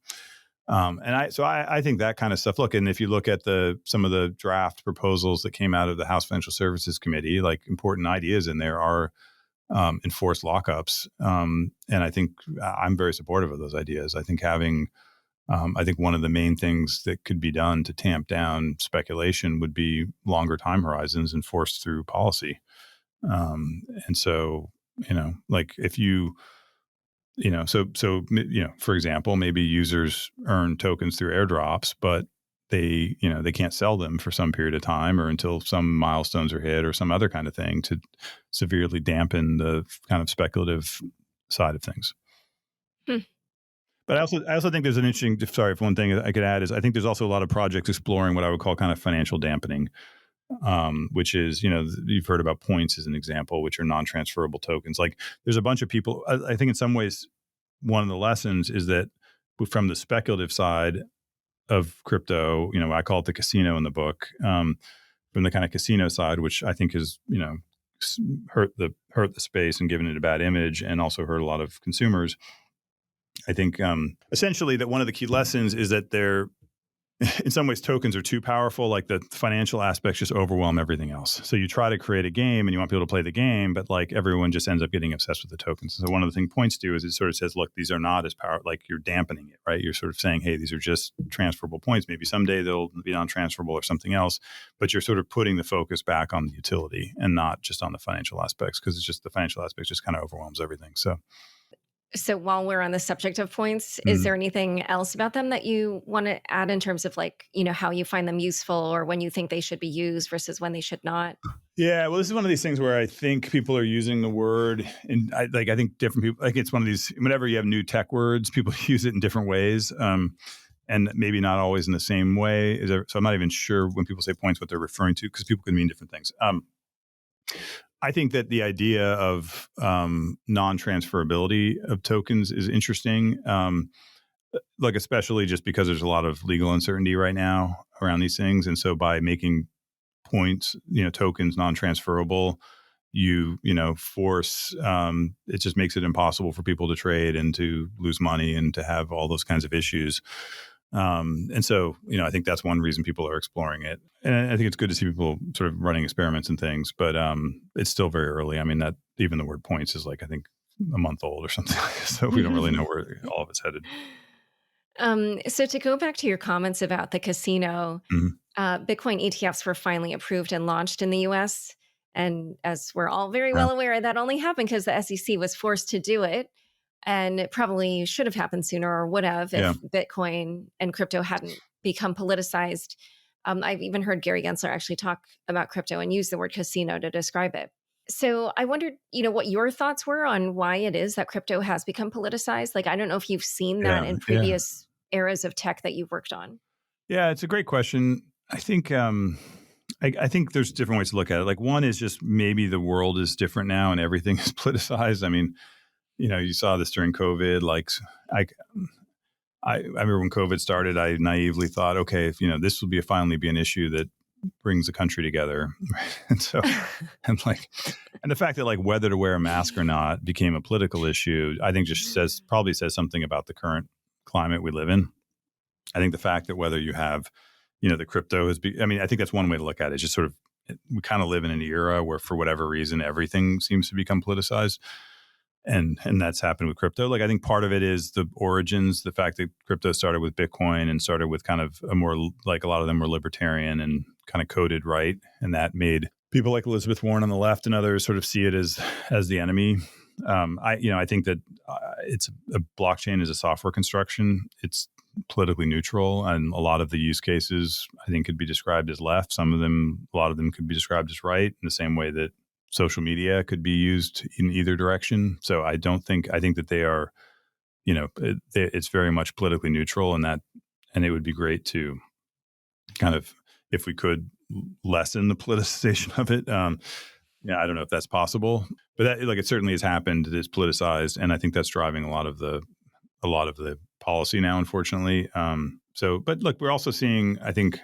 I think that kind of stuff. Look, and if you look at some of the draft proposals that came out of the House Financial Services Committee, like important ideas in there are enforced lockups, and I think I'm very supportive of those ideas. I think I think one of the main things that could be done to tamp down speculation would be longer time horizons enforced through policy. And so, like if for example, maybe users earn tokens through airdrops, but they can't sell them for some period of time or until some milestones are hit or some other kind of thing to severely dampen the kind of speculative side of things. But I also think there's an interesting, sorry, if one thing I could add is I think there's also a lot of projects exploring what I would call kind of financial dampening, which is, you've heard about points as an example, which are non-transferable tokens. Like, there's a bunch of people, I think in some ways, one of the lessons is that from the speculative side of crypto, I call it the casino in the book, from the kind of casino side, which I think is, hurt the space and given it a bad image and also hurt a lot of consumers. I think essentially that one of the key lessons is that in some ways tokens are too powerful. Like the financial aspects just overwhelm everything else. So you try to create a game and you want people to play the game, but like everyone just ends up getting obsessed with the tokens. So one of the things points to is it sort of says, look, these are not as powerful. Like you're dampening it, right? You're sort of saying, hey, these are just transferable points. Maybe someday they'll be non-transferable or something else, but you're sort of putting the focus back on the utility and not just on the financial aspects, because it's just the financial aspects just kind of overwhelms everything. So So while we're on the subject of points, is mm. there anything else about them that you want to add in terms of like, how you find them useful or when you think they should be used versus when they should not? Yeah, well, this is one of these things where I think people are using the word, and I think different people. Like it's one of these. Whenever you have new tech words, people use it in different ways, and maybe not always in the same way. So I'm not even sure when people say points what they're referring to, because people can mean different things. I think that the idea of non-transferability of tokens is interesting. Like especially just because there's a lot of legal uncertainty right now around these things, and so by making points, tokens non-transferable, force, it just makes it impossible for people to trade and to lose money and to have all those kinds of issues. And so, I think that's one reason people are exploring it. And I think it's good to see people sort of running experiments and things, but it's still very early. I mean, that even the word points is like, I think a month old or something. So we don't really know where all of it's headed. So to go back to your comments about the casino, Mhm. Bitcoin ETFs were finally approved and launched in the US. And as we're all very Yeah. well aware, that only happened because the SEC was forced to do it. And it probably should have happened sooner or would have Yeah. if Bitcoin and crypto hadn't become politicized. I've even heard Gary Gensler actually talk about crypto and use the word casino to describe it. So I wondered, what your thoughts were on why it is that crypto has become politicized. Like, I don't know if you've seen that Yeah. in Yeah. previous eras of tech that you've worked on. Yeah, it's a great question. I think I think there's different ways to look at it. Like one is just maybe the world is different now and everything is politicized. I mean, you saw this during COVID. Like I remember when COVID started, I naively thought, okay, if this will finally be an issue that brings the country together, and so and like, and the fact that like whether to wear a mask or not became a political issue, I think just probably says something about the current climate we live in. I think the fact that whether you have, the crypto I mean, I think that's one way to look at it. It's just sort of, we kind of live in an era where for whatever reason, everything seems to become politicized. And that's happened with crypto. Like I think part of it is the origins, the fact that crypto started with Bitcoin and started with kind of a more, like a lot of them were libertarian and kind of coded right. And that made people like Elizabeth Warren on the left and others sort of see it as the enemy. I think that it's a blockchain is a software construction. It's politically neutral, and a lot of the use cases I think could be described as left. A lot of them could be described as right, in the same way that social media could be used in either direction. So I think that they are, it's very much politically neutral, and it would be great to kind of, if we could, lessen the politicization of it. Yeah, I don't know if that's possible, but it certainly has happened. It's politicized, and I think that's driving a lot of the policy now, unfortunately. But look, we're also seeing, I think,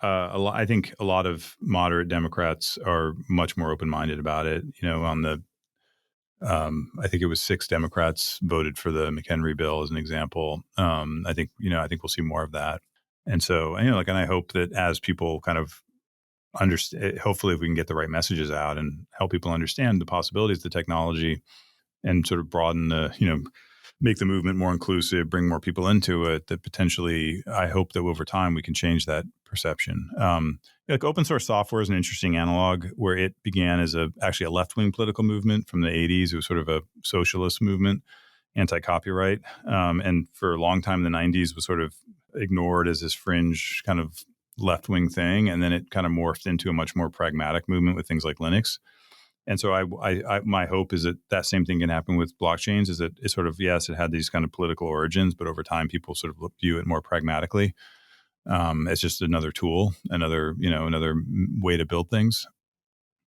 I think a lot of moderate Democrats are much more open-minded about it. I think it was 6 Democrats voted for the McHenry bill as an example. I think we'll see more of that. And so, and I hope that as people kind of understand, hopefully if we can get the right messages out and help people understand the possibilities of the technology and sort of broaden make the movement more inclusive, bring more people into it, that potentially I hope that over time we can change that perception. Like open source software is an interesting analog, where it began as actually a left-wing political movement from the 80s. It was sort of a socialist movement, anti-copyright. And for a long time in the 90s was sort of ignored as this fringe kind of left-wing thing. And then it kind of morphed into a much more pragmatic movement with things like Linux. And so my hope is that same thing can happen with blockchains, is that it's sort of, yes, it had these kind of political origins, but over time people sort of view it more pragmatically. It's just another tool, another way to build things.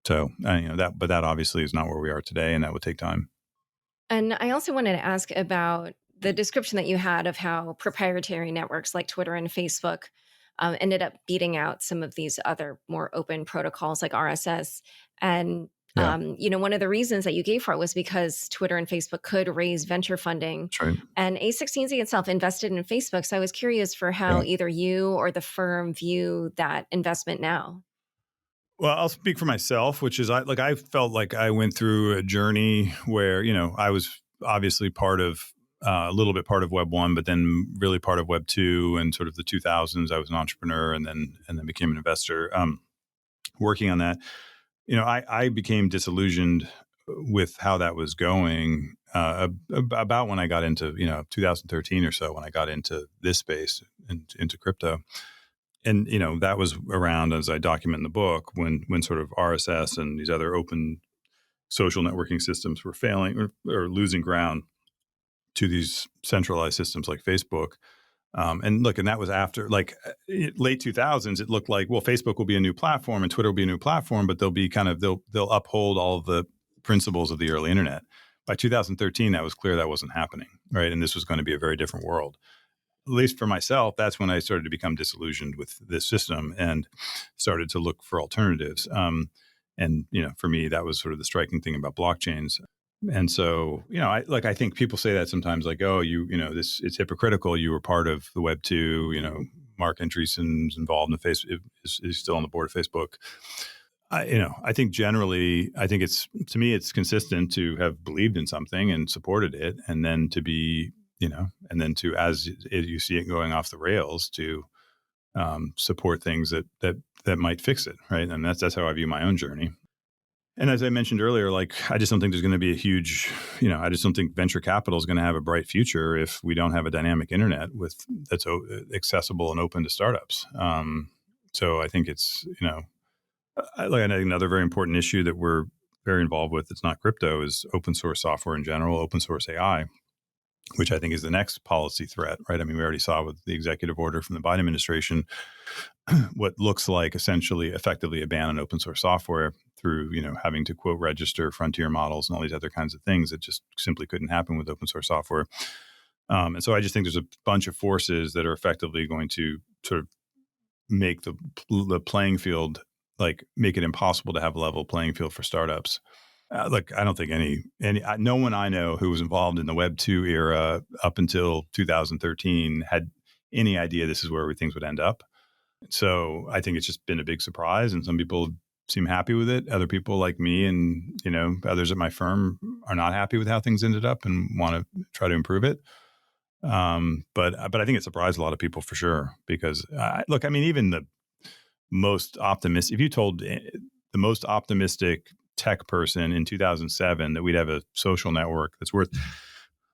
So, but that obviously is not where we are today, and that would take time. And I also wanted to ask about the description that you had of how proprietary networks like Twitter and Facebook ended up beating out some of these other more open protocols like RSS. And Yeah, One of the reasons that you gave for it was because Twitter and Facebook could raise venture funding. that's right. And A16Z itself invested in Facebook. So I was curious for how Yeah. either you or the firm view that investment now. Well, I'll speak for myself, which is I felt like I went through a journey where, I was obviously a little bit part of Web 1, but then really part of Web 2 and sort of the 2000s. I was an entrepreneur and then became an investor. Working on that, I became disillusioned with how that was going about when I got into, 2013 or so, when I got into this space and into crypto. And, that was around, as I document in the book, when sort of RSS and these other open social networking systems were failing or losing ground to these centralized systems like Facebook. And that was after late 2000s. It looked like, well, Facebook will be a new platform and Twitter will be a new platform, but they'll uphold all of the principles of the early internet. By 2013, that was clear that wasn't happening, right? And this was going to be a very different world. At least for myself, that's when I started to become disillusioned with this system and started to look for alternatives. And for me, that was sort of the striking thing about blockchains. And so, I think people say that sometimes, like, oh, it's hypocritical. You were part of the Web 2, Mark Andreessen's involved in is still on the board of Facebook. I think generally, to me, it's consistent to have believed in something and supported it, and then to be, and then to, as you see it going off the rails, to support things that might fix it, right? And that's how I view my own journey. And as I mentioned earlier, I just don't think there's going to be a huge, I just don't think venture capital is going to have a bright future if we don't have a dynamic internet that's accessible and open to startups. So I think it's, I think another very important issue that we're very involved with that's not crypto is open source software in general, open source AI, which I think is the next policy threat, right? I mean, we already saw with the executive order from the Biden administration what looks like essentially effectively a ban on open source software through, having to quote register frontier models and all these other kinds of things that just simply couldn't happen with open source software. And so I just think there's a bunch of forces that are effectively going to sort of make the playing field, make it impossible to have a level playing field for startups. Look, I don't think no one I know who was involved in the Web 2 era up until 2013 had any idea this is where things would end up. So I think it's just been a big surprise, and some people seem happy with it. Other people like me and, others at my firm are not happy with how things ended up and want to try to improve it. But I think it surprised a lot of people for sure, because look, I mean, even the most optimistic, if you told the most optimistic tech person in 2007 that we'd have a social network that's worth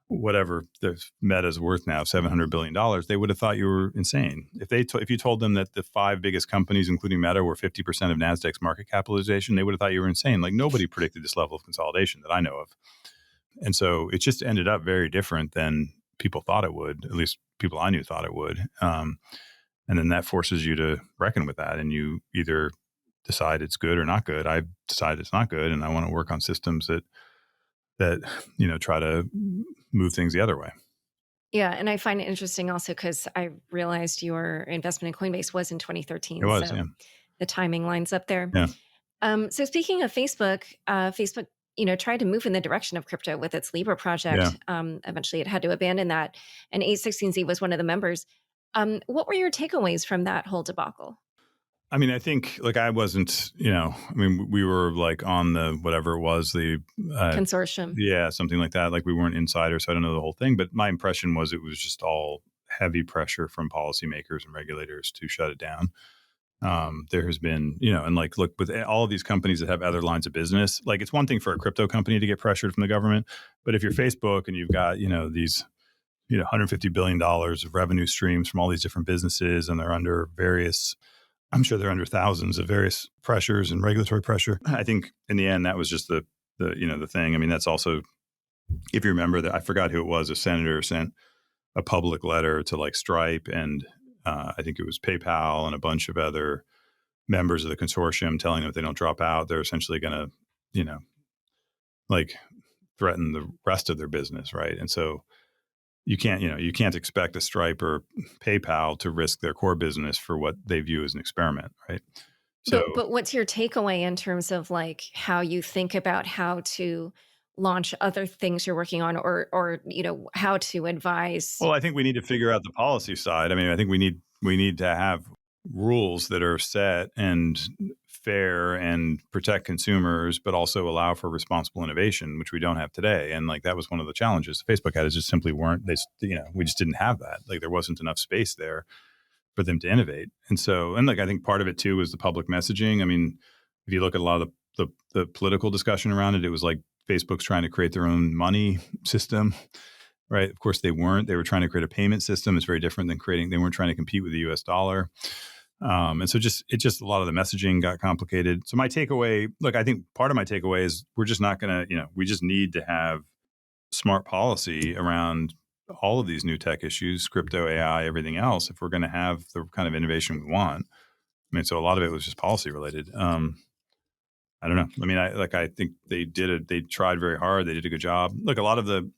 whatever the Meta's worth now, $700 billion, they would have thought you were insane. If you told them that the 5 biggest companies, including Meta, were 50% of NASDAQ's market capitalization, they would have thought you were insane. Like, nobody predicted this level of consolidation that I know of. And so it just ended up very different than people thought it would, at least people I knew thought it would. And then that forces you to reckon with that. And you either decide it's good or not good. I decided it's not good, and I want to work on systems that try to move things the other way. Yeah, and I find it interesting also because I realized your investment in Coinbase was in 2013. It was, so yeah. the timing lines up there. Yeah. So speaking of Facebook, Facebook, tried to move in the direction of crypto with its Libra Yeah. project. Eventually, it had to abandon that, and A16Z was one of the members. What were your takeaways from that whole debacle? I mean, I think I wasn't, we were on the, whatever it was, the Consortium. yeah, something like that. We weren't insiders, so I don't know the whole thing. But my impression was it was just all heavy pressure from policymakers and regulators to shut it down. There has been, and look, with all of these companies that have other lines of business, it's one thing for a crypto company to get pressured from the government. But if you're Facebook and you've got, these, $150 billion of revenue streams from all these different businesses, and they're under I'm sure they're under thousands of various pressures and regulatory pressure. I think in the end, that was just the thing. I mean, that's also, if you remember that, I forgot who it was, a senator sent a public letter to Stripe and I think it was PayPal and a bunch of other members of the consortium, telling them if they don't drop out, they're essentially going to, threaten the rest of their business. Right. And so you can't expect a Stripe or PayPal to risk their core business for what they view as an experiment, right? So, But what's your takeaway in terms of like how you think about how to launch other things you're working on, or how to advise? well, I think we need to figure out the policy side. I mean, I think we need to have rules that are set and fair and protect consumers, but also allow for responsible innovation, which we don't have today. And like that was one of the challenges Facebook had, is just simply weren't they? We just didn't have that. Like there wasn't enough space there for them to innovate. And so, and like I think part of it too was the public messaging. I mean, if you look at a lot of the political discussion around it, it was like Facebook's trying to create their own money system. Right. Of course, they weren't. They were trying to create a payment system. It's very different than they weren't trying to compete with the US dollar. And so a lot of the messaging got complicated. So my takeaway, look, I think part of my takeaway is we're just not going to, we just need to have smart policy around all of these new tech issues, crypto, AI, everything else, if we're going to have the kind of innovation we want. I mean, so a lot of it was just policy related. I don't know. I mean, I think they tried very hard. They did a good job. Look, a lot of the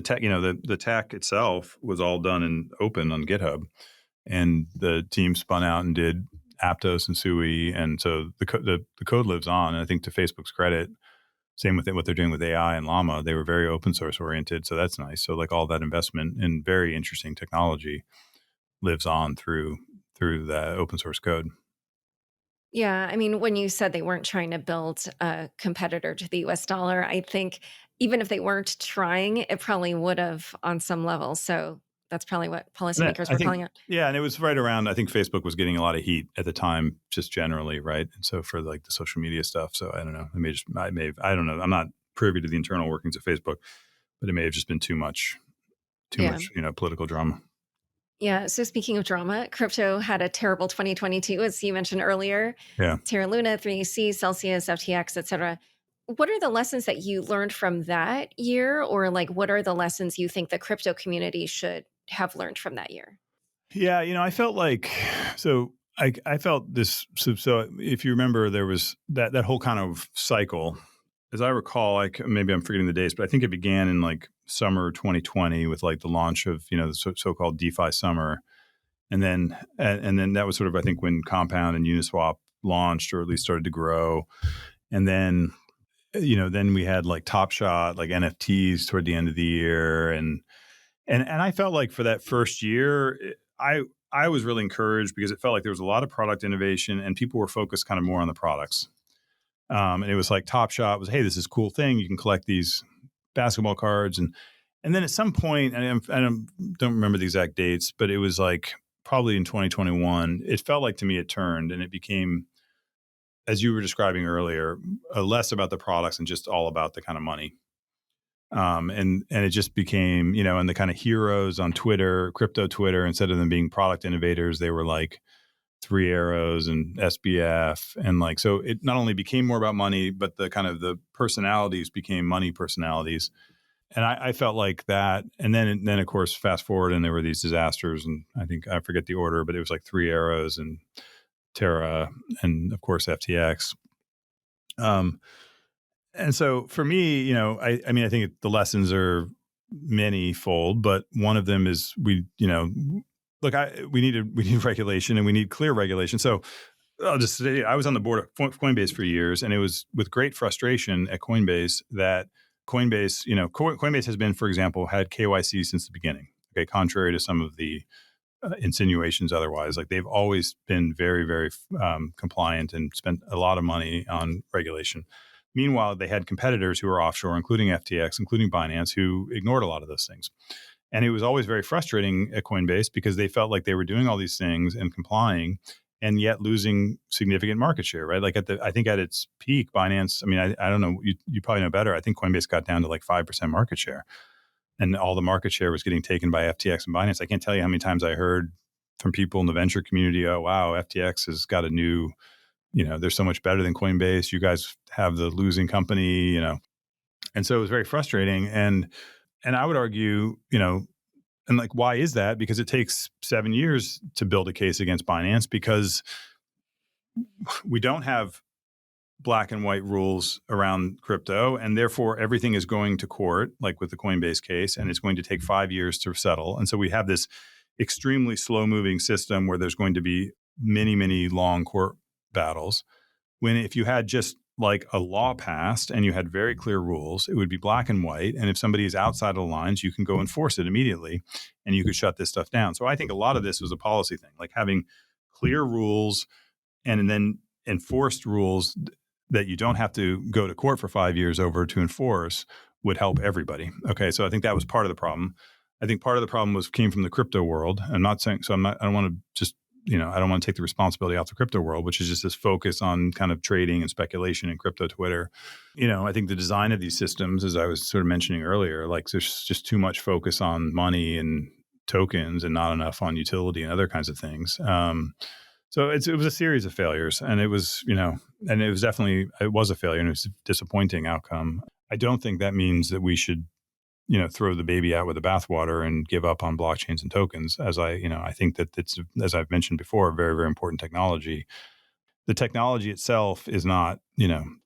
tech, the tech itself was all done in open on GitHub, and the team spun out and did Aptos and Sui, and so the code lives on. And I think to Facebook's credit, same with what they're doing with AI and Llama, they were very open source oriented, so that's nice. So like all that investment in very interesting technology lives on through the open source code. Yeah, I mean, when you said they weren't trying to build a competitor to the US dollar, I think even if they weren't trying, it probably would have on some level. So that's probably what policymakers I were think, calling it. yeah, and it was right around. I think Facebook was getting a lot of heat at the time, just generally, right? And so for like the social media stuff, so I don't know. I don't know. I'm not privy to the internal workings of Facebook, but it may have just been too much, Yeah. political drama. Yeah. So speaking of drama, crypto had a terrible 2022, as you mentioned earlier. Yeah. Terra Luna, 3AC, Celsius, FTX, et cetera. What are the lessons that you learned from that year? Or like what are the lessons you think the crypto community should have learned from that year? Yeah, I felt like so I felt this so if you remember there was that whole kind of cycle. As I recall, maybe I'm forgetting the dates, but I think it began in like summer 2020 with like the launch of, the so-called DeFi summer. And then that was sort of, I think, when Compound and Uniswap launched, or at least started to grow. And then we had like Top Shot, like NFTs toward the end of the year. And I felt like for that first year, I was really encouraged because it felt like there was a lot of product innovation and people were focused kind of more on the products. And it was like Top Shot was, hey, this is a cool thing. You can collect these basketball cards. And then at some point, I don't remember the exact dates, but it was like probably in 2021, it felt like to me it turned and it became, as you were describing earlier, less about the products and just all about the kind of money. And it just became, and the kind of heroes on Twitter, crypto Twitter, instead of them being product innovators, they were like Three Arrows and SBF. And like, so it not only became more about money, but the kind of the personalities became money personalities. And I felt like that. And then of course, fast forward and there were these disasters. And I think I forget the order, but it was like Three Arrows and Terra and of course FTX. And so for me, I mean, I think the lessons are many-fold, but one of them is look, we need regulation and we need clear regulation. So I'll just say I was on the board of Coinbase for years, and it was with great frustration at Coinbase that Coinbase has been, for example, had KYC since the beginning. Okay, contrary to some of the insinuations otherwise. Like they've always been very, very compliant and spent a lot of money on regulation. Meanwhile, they had competitors who were offshore, including FTX, including Binance, who ignored a lot of those things. And it was always very frustrating at Coinbase because they felt like they were doing all these things and complying and yet losing significant market share, right? Like I think at its peak, Binance, I mean, I don't know, you probably know better. I think Coinbase got down to like 5% market share. And all the market share was getting taken by FTX and Binance. I can't tell you how many times I heard from people in the venture community, oh, wow, FTX has got a new, they're so much better than Coinbase. You guys have the losing company, And so it was very frustrating. And I would argue, and like, why is that? Because it takes 7 years to build a case against Binance because we don't have black and white rules around crypto, and therefore everything is going to court, like with the Coinbase case, and it's going to take 5 years to settle. And so we have this extremely slow moving system where there's going to be many, many long court battles. When if you had just like a law passed and you had very clear rules, it would be black and white. And if somebody is outside of the lines, you can go enforce it immediately and you could shut this stuff down. So I think a lot of this was a policy thing, like having clear rules and then enforced rules that you don't have to go to court for 5 years over to enforce would help everybody. Okay, so I think that was part of the problem. I think part of the problem came from the crypto world. I'm not saying so. I don't want to just I don't want to take the responsibility off the crypto world, which is just this focus on kind of trading and speculation in crypto Twitter. I think the design of these systems, as I was sort of mentioning earlier, like there's just too much focus on money and tokens and not enough on utility and other kinds of things. So it was a series of failures, and it was, and it was a failure, and it was a disappointing outcome. I don't think that means that we should, throw the baby out with the bathwater and give up on blockchains and tokens. I think that it's, as I've mentioned before, a very, very important technology. The technology itself is not,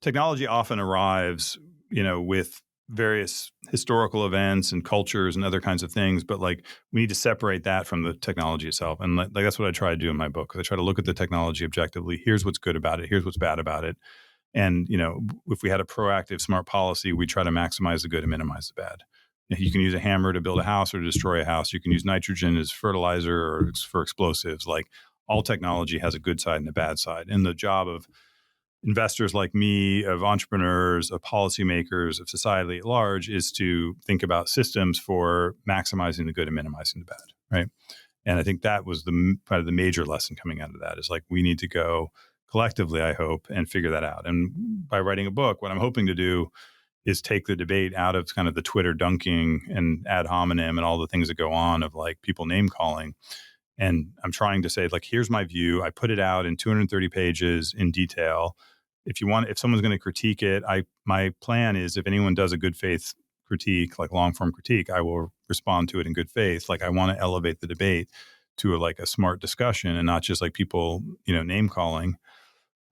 technology often arrives, with various historical events and cultures and other kinds of things, but like we need to separate that from the technology itself. And like that's what I try to do in my book. I try to look at the technology objectively. Here's what's good about it. Here's what's bad about it. And, if we had a proactive, smart policy, we try to maximize the good and minimize the bad. You can use a hammer to build a house or to destroy a house. You can use nitrogen as fertilizer or for explosives. Like all technology has a good side and a bad side. And the job of investors like me, of entrepreneurs, of policymakers, of society at large is to think about systems for maximizing the good and minimizing the bad, right? And I think that was kind of the major lesson coming out of that is like we need to go collectively, I hope, and figure that out. And by writing a book, what I'm hoping to do is take the debate out of kind of the Twitter dunking and ad hominem and all the things that go on of like people name calling. And I'm trying to say, like, here's my view. I put it out in 230 pages in detail. If someone's going to critique it, my plan is if anyone does a good faith critique, like long form critique, I will respond to it in good faith. Like I want to elevate the debate to a smart discussion and not just like people, name calling.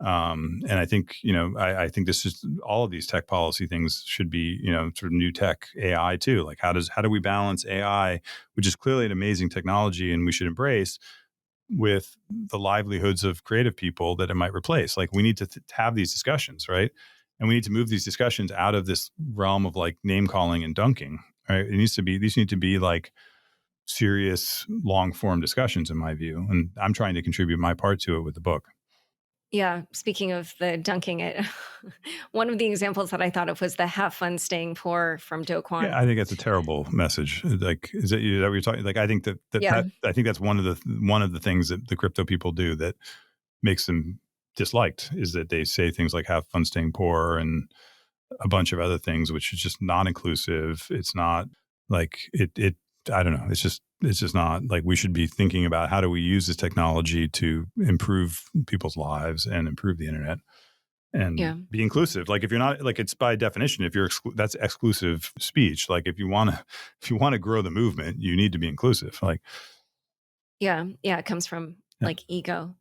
And I think, I think this is all of these tech policy things should be, sort of new tech AI too. Like how do we balance AI, which is clearly an amazing technology and we should embrace, with the livelihoods of creative people that it might replace? Like we need to have these discussions, right? And we need to move these discussions out of this realm of like name calling and dunking, right? These need to be like serious long form discussions in my view. And I'm trying to contribute my part to it with the book. Yeah, speaking of the dunking it, one of the examples that I thought of was the have fun staying poor from Do Kwon. Yeah, I think that's a terrible message. Like, is that what you're talking? Like, I think I think that's one of the things that the crypto people do that makes them disliked is that they say things like "have fun staying poor" and a bunch of other things, which is just not inclusive. It's not like it. I don't know. It's just not like we should be thinking about how do we use this technology to improve people's lives and improve the internet and be inclusive. Like if you're not like it's by definition, if you're that's exclusive speech. Like if you want to grow the movement, you need to be inclusive. Like it comes from like ego.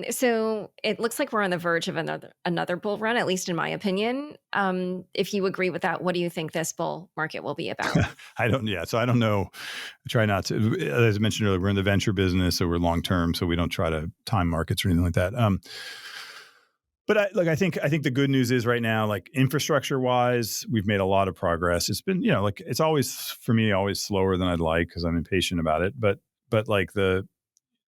So it looks like we're on the verge of another bull run, at least in my opinion. If you agree with that, what do you think this bull market will be about? I don't know. I try not to, as I mentioned earlier, we're in the venture business, so we're long-term, so we don't try to time markets or anything like that. But I think the good news is right now, like infrastructure wise, we've made a lot of progress. It's been, it's always, for me, always slower than I'd like because I'm impatient about it. But like the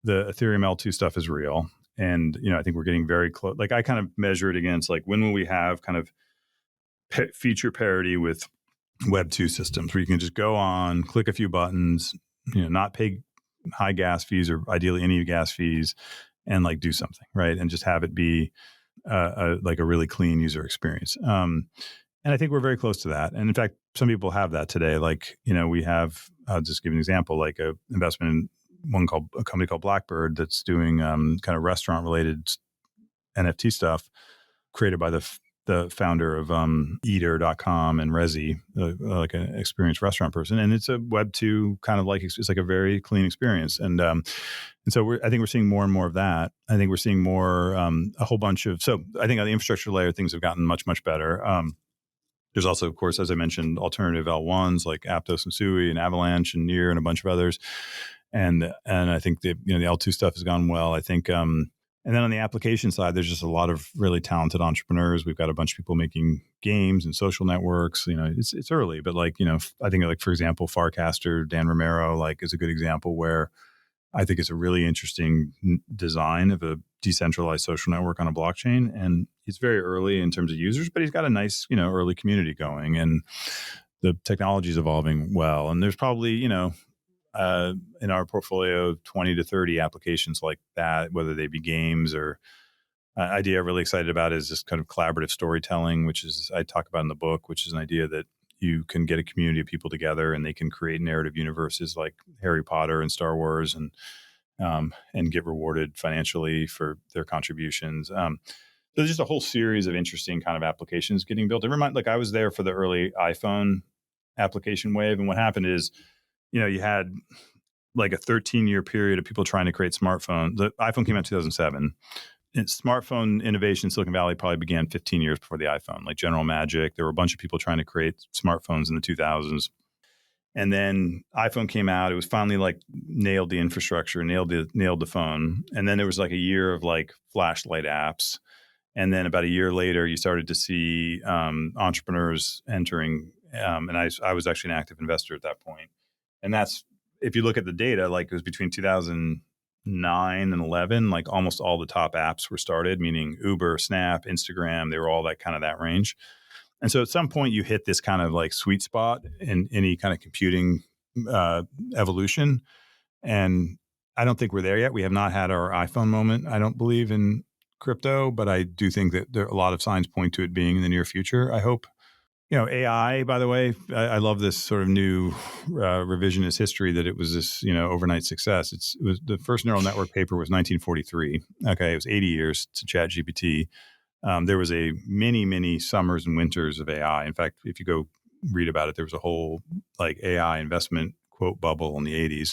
Ethereum L2 stuff is real. And, I think we're getting very close. Like I kind of measure it against like, when will we have kind of feature parity with Web 2 systems where you can just go on, click a few buttons, not pay high gas fees or ideally any gas fees and like do something, right? And just have it be like a really clean user experience. And I think we're very close to that. And in fact, some people have that today. Like, we have, I'll just give an example, like a investment in a company called Blackbird that's doing kind of restaurant related NFT stuff created by the founder of eater.com and Rezi, like an experienced restaurant person. And it's a Web 2 kind of like, it's like a very clean experience. And so I think we're seeing more and more of that. I think we're seeing more, a whole bunch of, so I think on the infrastructure layer, things have gotten much, much better. There's also, of course, as I mentioned, alternative L1s like Aptos and Sui and Avalanche and Near and a bunch of others. And I think the L2 stuff has gone well. I think, and And then on the application side, there's just a lot of really talented entrepreneurs. We've got a bunch of people making games and social networks. It's early, but I think for example, Farcaster, Dan Romero, is a good example where I think it's a really interesting design of a decentralized social network on a blockchain. And he's very early in terms of users, but he's got a nice, early community going, and the technology is evolving well. And there's probably, in our portfolio, 20 to 30 applications like that, whether they be games or idea I'm really excited about is this kind of collaborative storytelling, which is I talk about in the book, which is an idea that you can get a community of people together and they can create narrative universes like Harry Potter and Star Wars and get rewarded financially for their contributions. So there's just a whole series of interesting kind of applications getting built. I was there for the early iPhone application wave. And what happened is, you had like a 13-year period of people trying to create smartphones. The iPhone came out in 2007. And smartphone innovation in Silicon Valley probably began 15 years before the iPhone, like General Magic. There were a bunch of people trying to create smartphones in the 2000s. And then iPhone came out. It was finally nailed the infrastructure, nailed the phone. And then there was a year of flashlight apps. And then about a year later, you started to see entrepreneurs entering. And I was actually an active investor at that point. And that's, if you look at the data, it was between 2009 and 11, almost all the top apps were started, meaning Uber, Snap, Instagram, they were all that range. And so at some point you hit this kind of sweet spot in any kind of computing evolution. And I don't think we're there yet. We have not had our iPhone moment, I don't believe, in crypto, but I do think that there are a lot of signs point to it being in the near future, I hope. AI, by the way, I love this sort of new revisionist history that it was this, overnight success. It was the first neural network paper was 1943. Okay, it was 80 years to ChatGPT. There was a many summers and winters of AI. In fact, if you go read about it, there was a whole AI investment quote bubble in the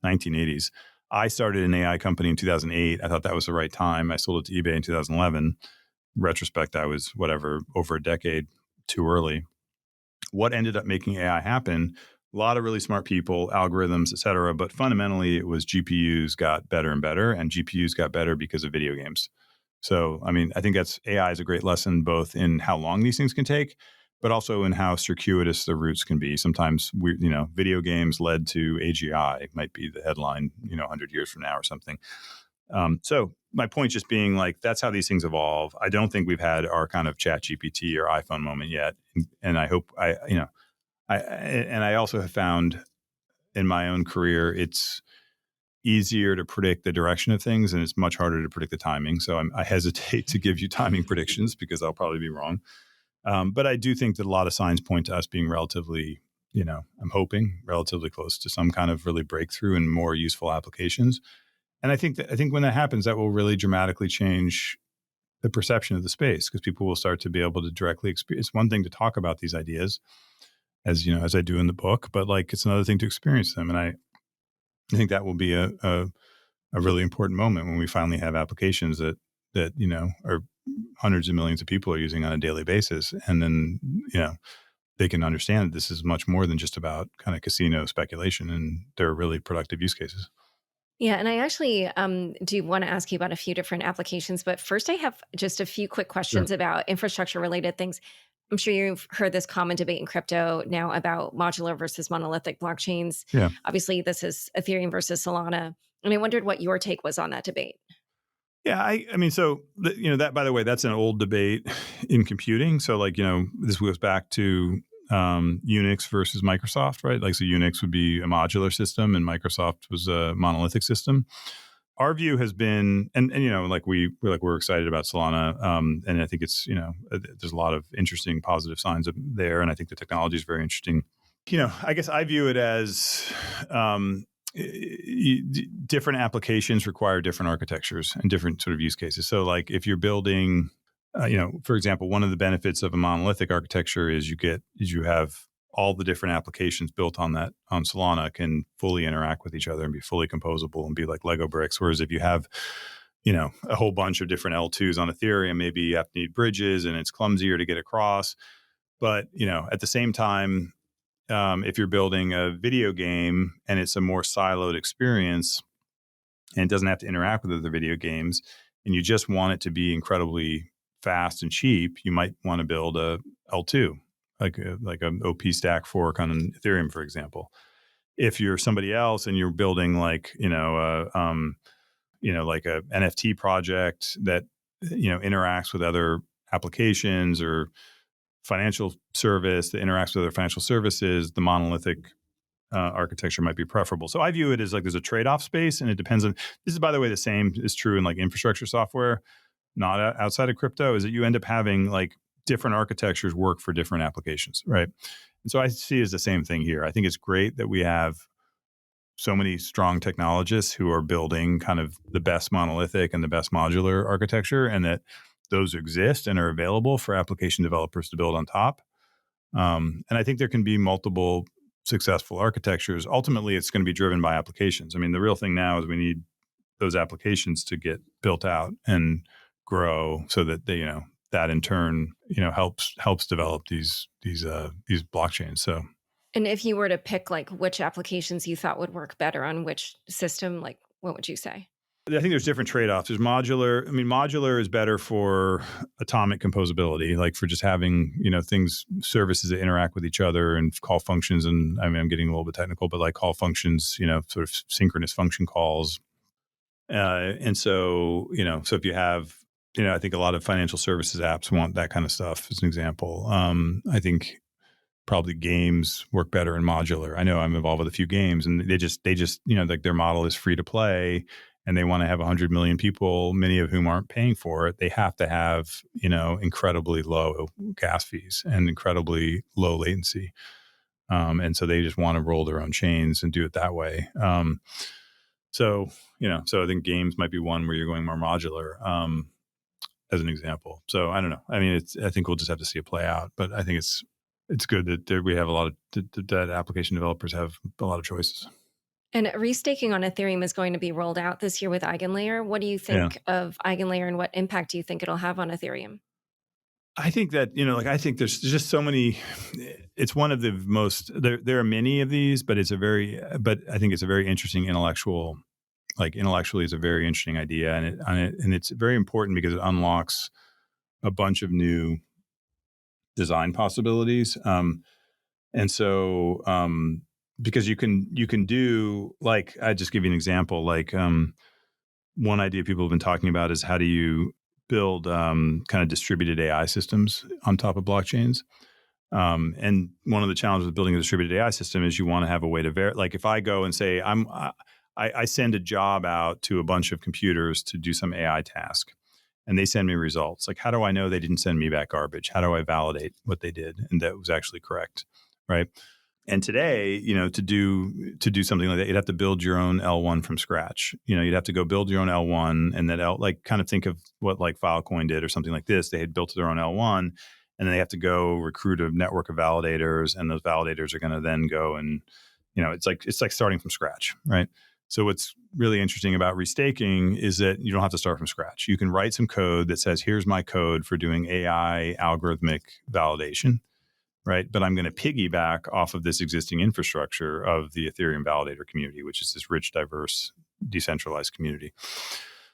1980s. I started an AI company in 2008. I thought that was the right time. I sold it to eBay in 2011. Retrospect, I was over a decade too early. What ended up making AI happen? A lot of really smart people, algorithms, et cetera. But fundamentally, it was GPUs got better and better, and GPUs got better because of video games. So, I think AI is a great lesson, both in how long these things can take, but also in how circuitous the routes can be. Sometimes video games led to AGI might be the headline, 100 years from now or something. So my point just being that's how these things evolve. I don't think we've had our kind of ChatGPT or iPhone moment yet. And I hope I also have found in my own career, it's easier to predict the direction of things and it's much harder to predict the timing. So I hesitate to give you timing predictions because I'll probably be wrong. But I do think that a lot of signs point to us being relatively, I'm hoping relatively close to some kind of really breakthrough and more useful applications. And I think when that happens, that will really dramatically change the perception of the space because people will start to be able to directly experience. It's one thing to talk about these ideas, as I do in the book, but it's another thing to experience them. And I think that will be a really important moment when we finally have applications that are hundreds of millions of people are using on a daily basis, and then they can understand that this is much more than just about kind of casino speculation, and there are really productive use cases. Yeah, and I actually do want to ask you about a few different applications, but first I have just a few quick questions about infrastructure related things. I'm sure you've heard this common debate in crypto now about modular versus monolithic blockchains. Yeah. Obviously, this is Ethereum versus Solana. And I wondered what your take was on that debate. Yeah, I mean, so that, by the way, that's an old debate in computing. So this goes back to Unix versus Microsoft, right? So Unix would be a modular system, and Microsoft was a monolithic system. Our view has been, and we're excited about Solana, and I think it's there's a lot of interesting positive signs there, and I think the technology is very interesting. I guess I view it as different applications require different architectures and different sort of use cases. So if you're building, for example, one of the benefits of a monolithic architecture is you have all the different applications built on Solana can fully interact with each other and be fully composable and be like Lego bricks. Whereas if you have, a whole bunch of different L2s on Ethereum, maybe you have to need bridges and it's clumsier to get across. But, at the same time, if you're building a video game and it's a more siloed experience and it doesn't have to interact with other video games, and you just want it to be incredibly fast and cheap, you might want to build a L2, like an OP stack fork on Ethereum, for example. If you're somebody else and you're building like, like a NFT project that, interacts with other applications or financial service that interacts with other financial services, the monolithic architecture might be preferable. So I view it as like there's a trade-off space, and it depends on. This is, by the way, the same is true in like infrastructure software, not outside of crypto. Is that you end up having like different architectures work for different applications, right? And so I see it as the same thing here. I think it's great that we have so many strong technologists who are building kind of the best monolithic and the best modular architecture, and that those exist and are available for application developers to build on top. And I think there can be multiple successful architectures. Ultimately, it's going to be driven by applications. I mean, the real thing now is we need those applications to get built out and grow so that they, that in turn, helps develop these blockchains. So, And if you were to pick like which applications you thought would work better on which system, like what would you say? I think there's different trade-offs. There's modular. I mean, modular is better for atomic composability, like for just having, things, services that interact with each other and call functions. And I mean, I'm getting a little bit technical, but like call functions, sort of synchronous function calls. And so, so if you have, I think a lot of financial services apps want that kind of stuff as an example. I think probably games work better in modular. I know I'm involved with a few games, and they just, like their model is free to play, and they want to have 100 million people, many of whom aren't paying for it. They have to have, incredibly low gas fees and incredibly low latency. And so they just want to roll their own chains and do it that way. So I think games might be one where you're going more modular, as an example. So I don't know. I mean, I think we'll just have to see it play out, but I think it's good that we have a lot of that application developers have a lot of choices. And restaking on Ethereum is going to be rolled out this year with EigenLayer. What do you Yeah. think of EigenLayer, and what impact do you think it'll have on Ethereum? I think that, I think there's just so many. It's one of the most, there are many of these, but I think it's a very interesting intellectually it's a very interesting idea. And it's very important because it unlocks a bunch of new design possibilities. And so, because you can do, like, I just give you an example, like, one idea people have been talking about is how do you build kind of distributed AI systems on top of blockchains. And one of the challenges with building a distributed AI system is you want to have a way to like if I go and say I send a job out to a bunch of computers to do some AI task, and they send me results. Like, how do I know they didn't send me back garbage? How do I validate what they did and that was actually correct, right? And today, to do something like that, you'd have to build your own L1 from scratch. You'd have to go build your own L1, and that like kind of think of what like Filecoin did or something like this. They had built their own L1, and then they have to go recruit a network of validators, and those validators are going to then go and, it's like starting from scratch, right? So what's really interesting about restaking is that you don't have to start from scratch. You can write some code that says, here's my code for doing AI algorithmic validation, right? But I'm going to piggyback off of this existing infrastructure of the Ethereum validator community, which is this rich, diverse, decentralized community.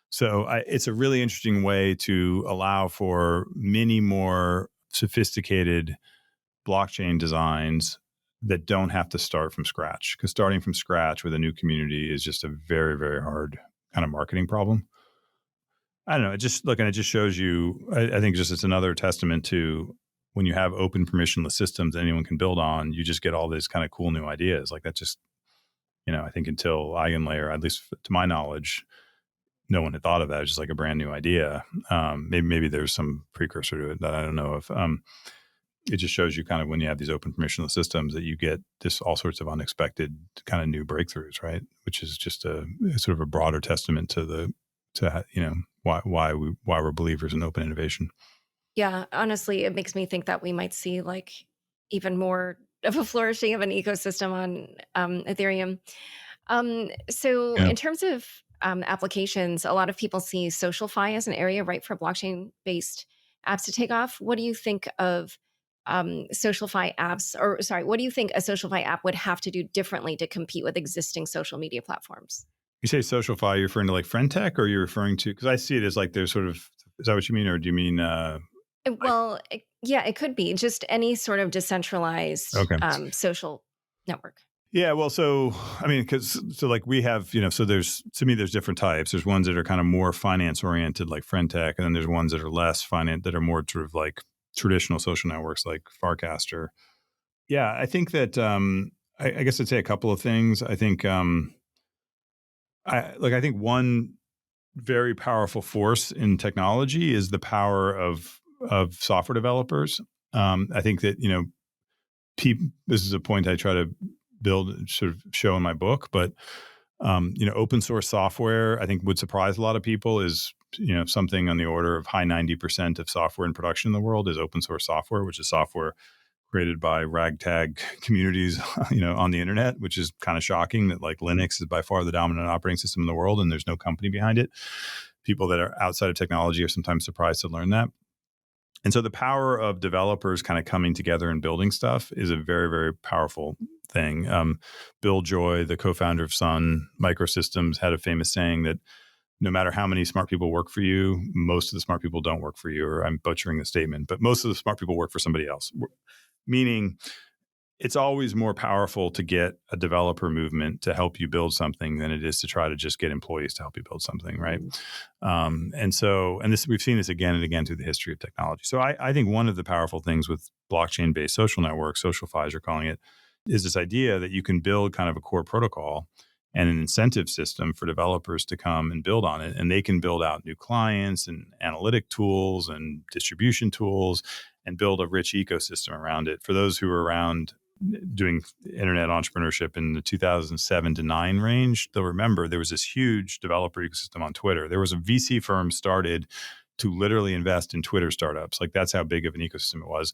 So it's a really interesting way to allow for many more sophisticated blockchain designs that don't have to start from scratch, because starting from scratch with a new community is just a very, very hard kind of marketing problem. I don't know. It just shows you, I think just it's another testament to when you have open permissionless systems that anyone can build on, you just get all these kind of cool new ideas. Like that just, I think until EigenLayer, at least to my knowledge, no one had thought of that. It's just like a brand new idea. Maybe there's some precursor to it that I don't know of. It just shows you kind of when you have these open permissionless systems that you get this all sorts of unexpected kind of new breakthroughs, right? Which is just a sort of a broader testament to why we're believers in open innovation. Yeah, honestly, it makes me think that we might see like even more of a flourishing of an ecosystem on Ethereum. So Yeah. in terms of applications, a lot of people see SocialFi as an area right for blockchain-based apps to take off. What do you think of SocialFi apps, or sorry, what do you think a SocialFi app would have to do differently to compete with existing social media platforms? You say social fi, you're referring to like friend tech, or you're referring to, because I see it as like there's sort of, is that what you mean? Or do you mean like, Well, yeah, it could be just any sort of decentralized okay. social network. Yeah, well, so I mean, so like we have, so there's, to me, there's different types. There's ones that are kind of more finance oriented, like friend tech, and then there's ones that are less finance, that are more sort of like traditional social networks, like Farcaster. Yeah, I think that I guess I'd say a couple of things. I think I think one very powerful force in technology is the power of software developers. I think that this is a point I try to build, sort of show in my book, but open source software, I think, would surprise a lot of people. Is something on the order of high 90% of software in production in the world is open source software, which is software created by ragtag communities, on the internet, which is kind of shocking that like Linux is by far the dominant operating system in the world and there's no company behind it. People that are outside of technology are sometimes surprised to learn that. And so the power of developers kind of coming together and building stuff is a very, very powerful thing. Bill Joy, the co-founder of Sun Microsystems, had a famous saying that no matter how many smart people work for you, most of the smart people don't work for you. Or I'm butchering the statement, but most of the smart people work for somebody else. Meaning, it's always more powerful to get a developer movement to help you build something than it is to try to just get employees to help you build something, right? And this, we've seen this again and again through the history of technology. So I think one of the powerful things with blockchain-based social networks, social FIs are calling it, is this idea that you can build kind of a core protocol and an incentive system for developers to come and build on it. And they can build out new clients and analytic tools and distribution tools and build a rich ecosystem around it. For those who are around doing internet entrepreneurship in the 2007 to 9 range, they'll remember there was this huge developer ecosystem on Twitter. There was a VC firm started to literally invest in Twitter startups. Like, that's how big of an ecosystem it was.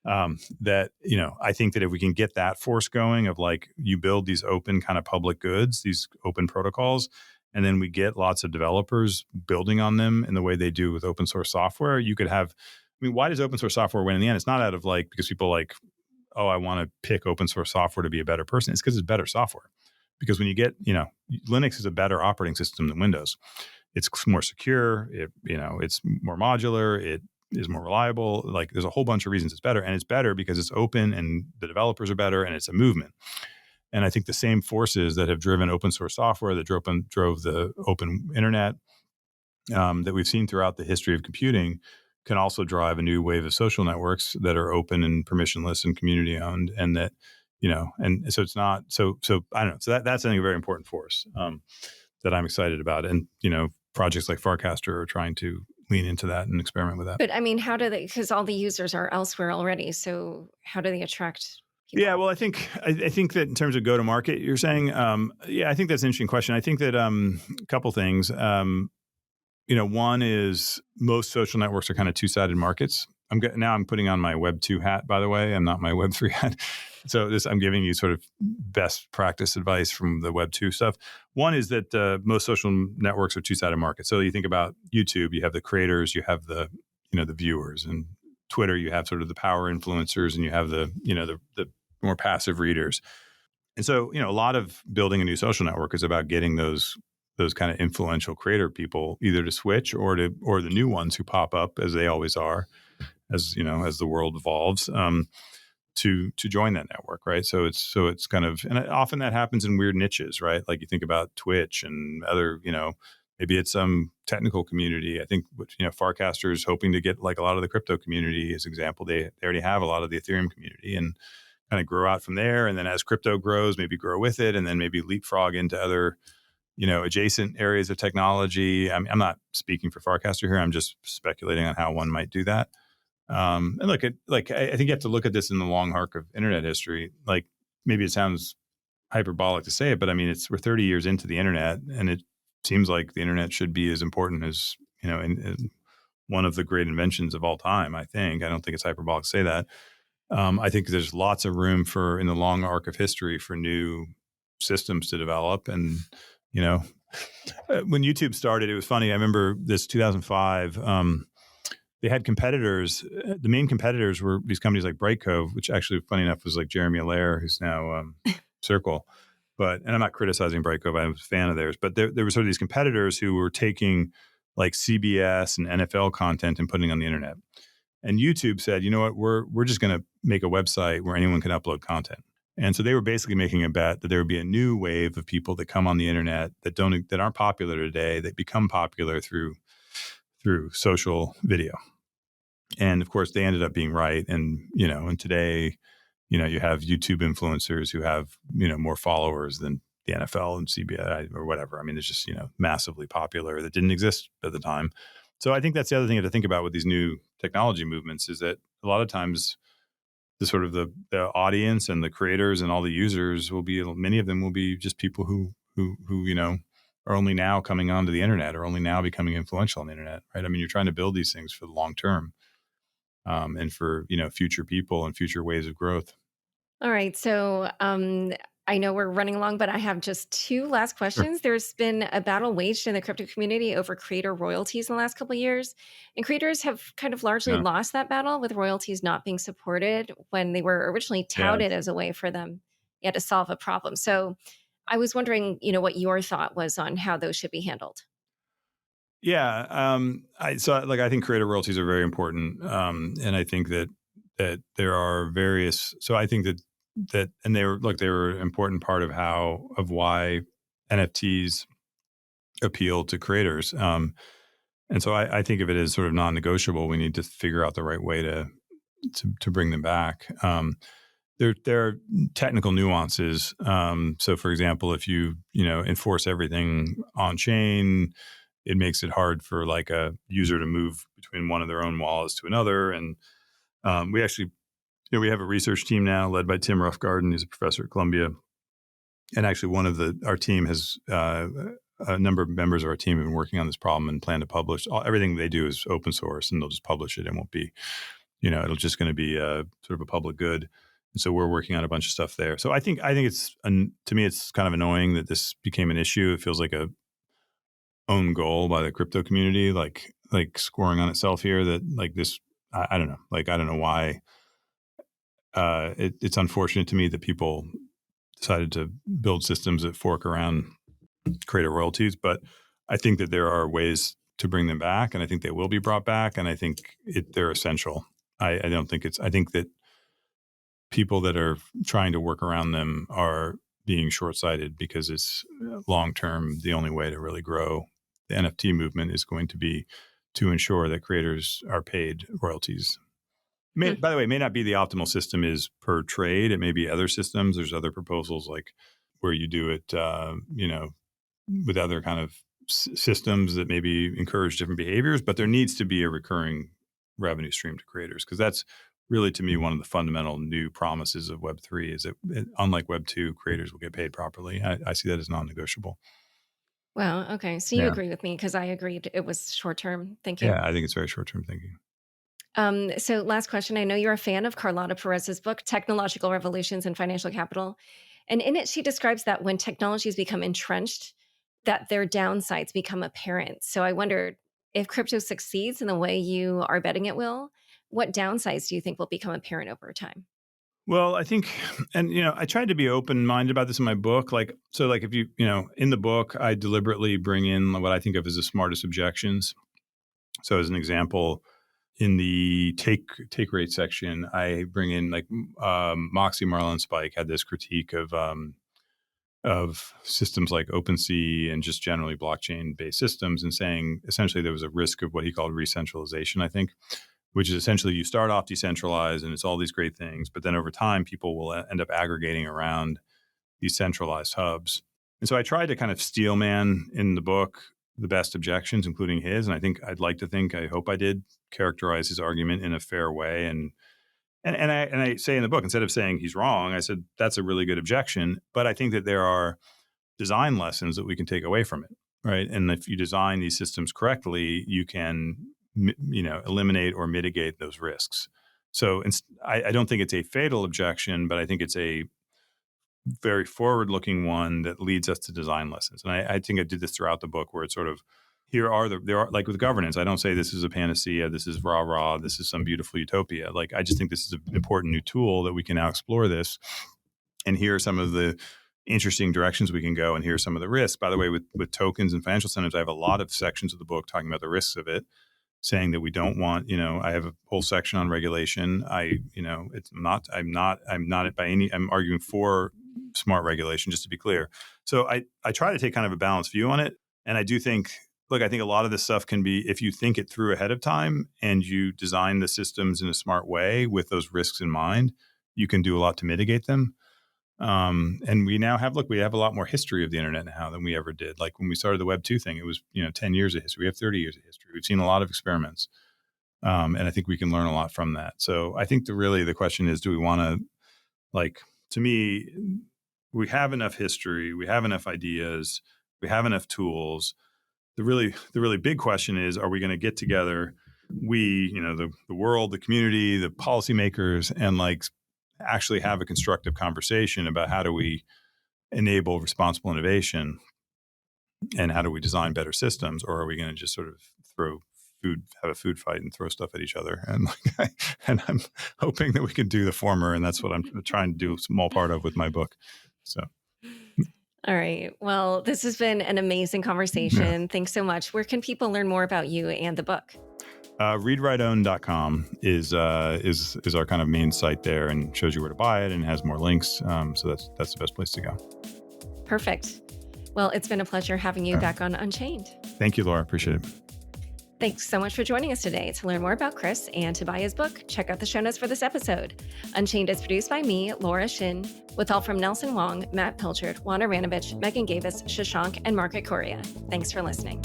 I think that if we can get that force going of like, you build these open kind of public goods, these open protocols, and then we get lots of developers building on them in the way they do with open source software, you could have, why does open source software win in the end? It's not out of like, because people like, oh, I want to pick open source software to be a better person. It's because it's better software. Because when you get, Linux is a better operating system than Windows. It's more secure. It's more modular. It is more reliable. Like, there's a whole bunch of reasons it's better. And it's better because it's open and the developers are better and it's a movement. And I think the same forces that have driven open source software, that drove the open internet, that we've seen throughout the history of computing, can also drive a new wave of social networks that are open and permissionless and community owned. And that, and so it's not, so I don't know. So that's I think a very important force that I'm excited about. And, projects like Farcaster are trying to lean into that and experiment with that. But I mean, how do they, because all the users are elsewhere already. So how do they attract people? Yeah, well, I think that in terms of go to market, you're saying, I think that's an interesting question. I think that a couple things. One is most social networks are kind of two-sided markets. Now I'm putting on my Web 2 hat, by the way. I'm not my Web 3 hat. So I'm giving you sort of best practice advice from the Web 2 stuff. One is that most social networks are two-sided markets. So you think about YouTube, you have the creators, you have the viewers, and Twitter, you have sort of the power influencers, and you have the more passive readers. And so, a lot of building a new social network is about getting those kind of influential creator people either to switch or the new ones who pop up, as they always are, as the world evolves, to join that network, right? So it's kind of, and often that happens in weird niches, right? Like you think about Twitch and other, maybe it's some technical community. I think Farcaster is hoping to get like a lot of the crypto community as example. They already have a lot of the Ethereum community and kind of grow out from there. And then as crypto grows, maybe grow with it, and then maybe leapfrog into other adjacent areas of technology. I'm not speaking for Farcaster here. I'm just speculating on how one might do that. And look at, I think you have to look at this in the long arc of internet history. Like, maybe it sounds hyperbolic to say it, but I mean, we're 30 years into the internet, and it seems like the internet should be as important as, in one of the great inventions of all time. I don't think it's hyperbolic to say that. I think there's lots of room in the long arc of history for new systems to develop. And, when YouTube started, it was funny. I remember this 2005, they had competitors. The main competitors were these companies like Brightcove, which actually, funny enough, was like Jeremy Allaire, who's now Circle. and I'm not criticizing Brightcove, I'm a fan of theirs, but there were sort of these competitors who were taking like CBS and NFL content and putting it on the internet. And YouTube said, you know what, we're just going to make a website where anyone can upload content. And so they were basically making a bet that there would be a new wave of people that come on the internet that aren't popular today, that become popular through social video. And of course, they ended up being right. And and today, you have YouTube influencers who have more followers than the NFL and CBI or whatever. I mean, it's just massively popular that didn't exist at the time. So I think that's the other thing to think about with these new technology movements is that a lot of times the sort of the audience and the creators and all the users many of them will be just people who are only now coming onto the internet or only now becoming influential on the internet, right? I mean, you're trying to build these things for the long term, and for future people and future ways of growth. All right. So I know we're running along, but I have just two last Sure. questions. There's been a battle waged in the crypto community over creator royalties in the last couple of years. And creators have kind of largely Yeah. lost that battle with royalties not being supported when they were originally Yeah. touted as a way for them to solve a problem. So I was wondering, what your thought was on how those should be handled. Yeah. I think creator royalties are very important. And I think that there are various, so I think and they were an important part of why NFTs appeal to creators. And so I think of it as sort of non-negotiable. We need to figure out the right way to bring them back. There are technical nuances. So, for example, if you enforce everything on chain, it makes it hard for like a user to move between one of their own wallets to another. And we actually, we have a research team now led by Tim Roughgarden. He's a professor at Columbia, and actually our team has a number of members of our team have been working on this problem and plan to publish. Everything they do is open source, and they'll just publish it. It won't be, it'll just going to be a sort of a public good. And so we're working on a bunch of stuff there. So I think it's to me it's kind of annoying that this became an issue. It feels like a own goal by the crypto community, like scoring on itself here. That like this, I don't know. Like I don't know why. It's unfortunate to me that people decided to build systems that fork around creator royalties, but I think that there are ways to bring them back, and I think they will be brought back, and I think they're essential. I don't think I think that people that are trying to work around them are being short-sighted because it's long-term. The only way to really grow the NFT movement is going to be to ensure that creators are paid royalties. Hmm. By the way, it may not be the optimal system is per trade. It may be other systems. There's other proposals like where you do it, with other kind of systems that maybe encourage different behaviors, but there needs to be a recurring revenue stream to creators, because that's really, to me, one of the fundamental new promises of Web3 is that unlike Web2, creators will get paid properly. I see that as non-negotiable. Wow. Okay. So you Yeah. agree with me because I agreed it was short term. Thank you. Yeah, I think it's very short-term thinking. So last question. I know you're a fan of Carlotta Perez's book, Technological Revolutions and Financial Capital. And in it, she describes that when technologies become entrenched, that their downsides become apparent. So I wondered if crypto succeeds in the way you are betting it will, what downsides do you think will become apparent over time? Well, I think, and I tried to be open-minded about this in my book. Like, so, like if in the book, I deliberately bring in what I think of as the smartest objections. So, as an example, in the take rate section, I bring in like Moxie, Marlon Spike had this critique of systems like OpenSea and just generally blockchain-based systems, and saying essentially there was a risk of what he called re-centralization, I think, which is essentially you start off decentralized and it's all these great things, but then over time people will end up aggregating around these centralized hubs. And so I tried to kind of steelman in the book the best objections, including his. And I hope I did characterize his argument in a fair way. And I say in the book, instead of saying he's wrong, I said that's a really good objection. But I think that there are design lessons that we can take away from it, right? And if you design these systems correctly, you can eliminate or mitigate those risks. So I don't think it's a fatal objection, but I think it's a very forward-looking one that leads us to design lessons. And I think I did this throughout the book, where it's sort of there are like with governance. I don't say this is a panacea, this is rah rah, this is some beautiful utopia. Like I just think this is an important new tool that we can now explore this. And here are some of the interesting directions we can go, and here's some of the risks. By the way, with tokens and financial incentives, I have a lot of sections of the book talking about the risks of it, saying that we don't want, I have a whole section on regulation. I'm arguing for smart regulation, just to be clear. So I try to take kind of a balanced view on it. And I do think, I think a lot of this stuff can be, if you think it through ahead of time and you design the systems in a smart way with those risks in mind, you can do a lot to mitigate them. And we now have, we have a lot more history of the internet now than we ever did. Like when we started the Web 2 thing, it was, 10 years of history. We have 30 years of history. We've seen a lot of experiments. And I think we can learn a lot from that. So I think the question is, do we want to, to me, we have enough history, we have enough ideas, we have enough tools. The really big question is, are we going to get together, the world, the community, the policymakers, and actually have a constructive conversation about how do we enable responsible innovation and how do we design better systems? Or are we going to just sort of have a food fight and throw stuff at each other? And and I'm hoping that we can do the former, and that's what I'm trying to do a small part of with my book. So. All right. Well, this has been an amazing conversation. Yeah. Thanks so much. Where can people learn more about you and the book? readwriteown.com is our kind of main site there, and shows you where to buy it and has more links. So that's the best place to go. Perfect. Well, it's been a pleasure having you back on Unchained. Thank you, Laura. Appreciate it. Thanks so much for joining us today. To learn more about Chris and to buy his book, check out the show notes for this episode. Unchained is produced by me, Laura Shin, with help from Nelson Wong, Matt Pilchard, Juana Ranovich, Megan Gavis, Shashank, and Margaret Correa. Thanks for listening.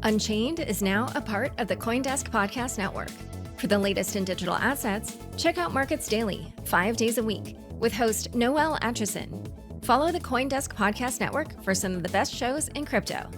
Unchained is now a part of the CoinDesk Podcast Network. For the latest in digital assets, check out Markets Daily, 5 days a week, with host Noel Atchison. Follow the CoinDesk Podcast Network for some of the best shows in crypto.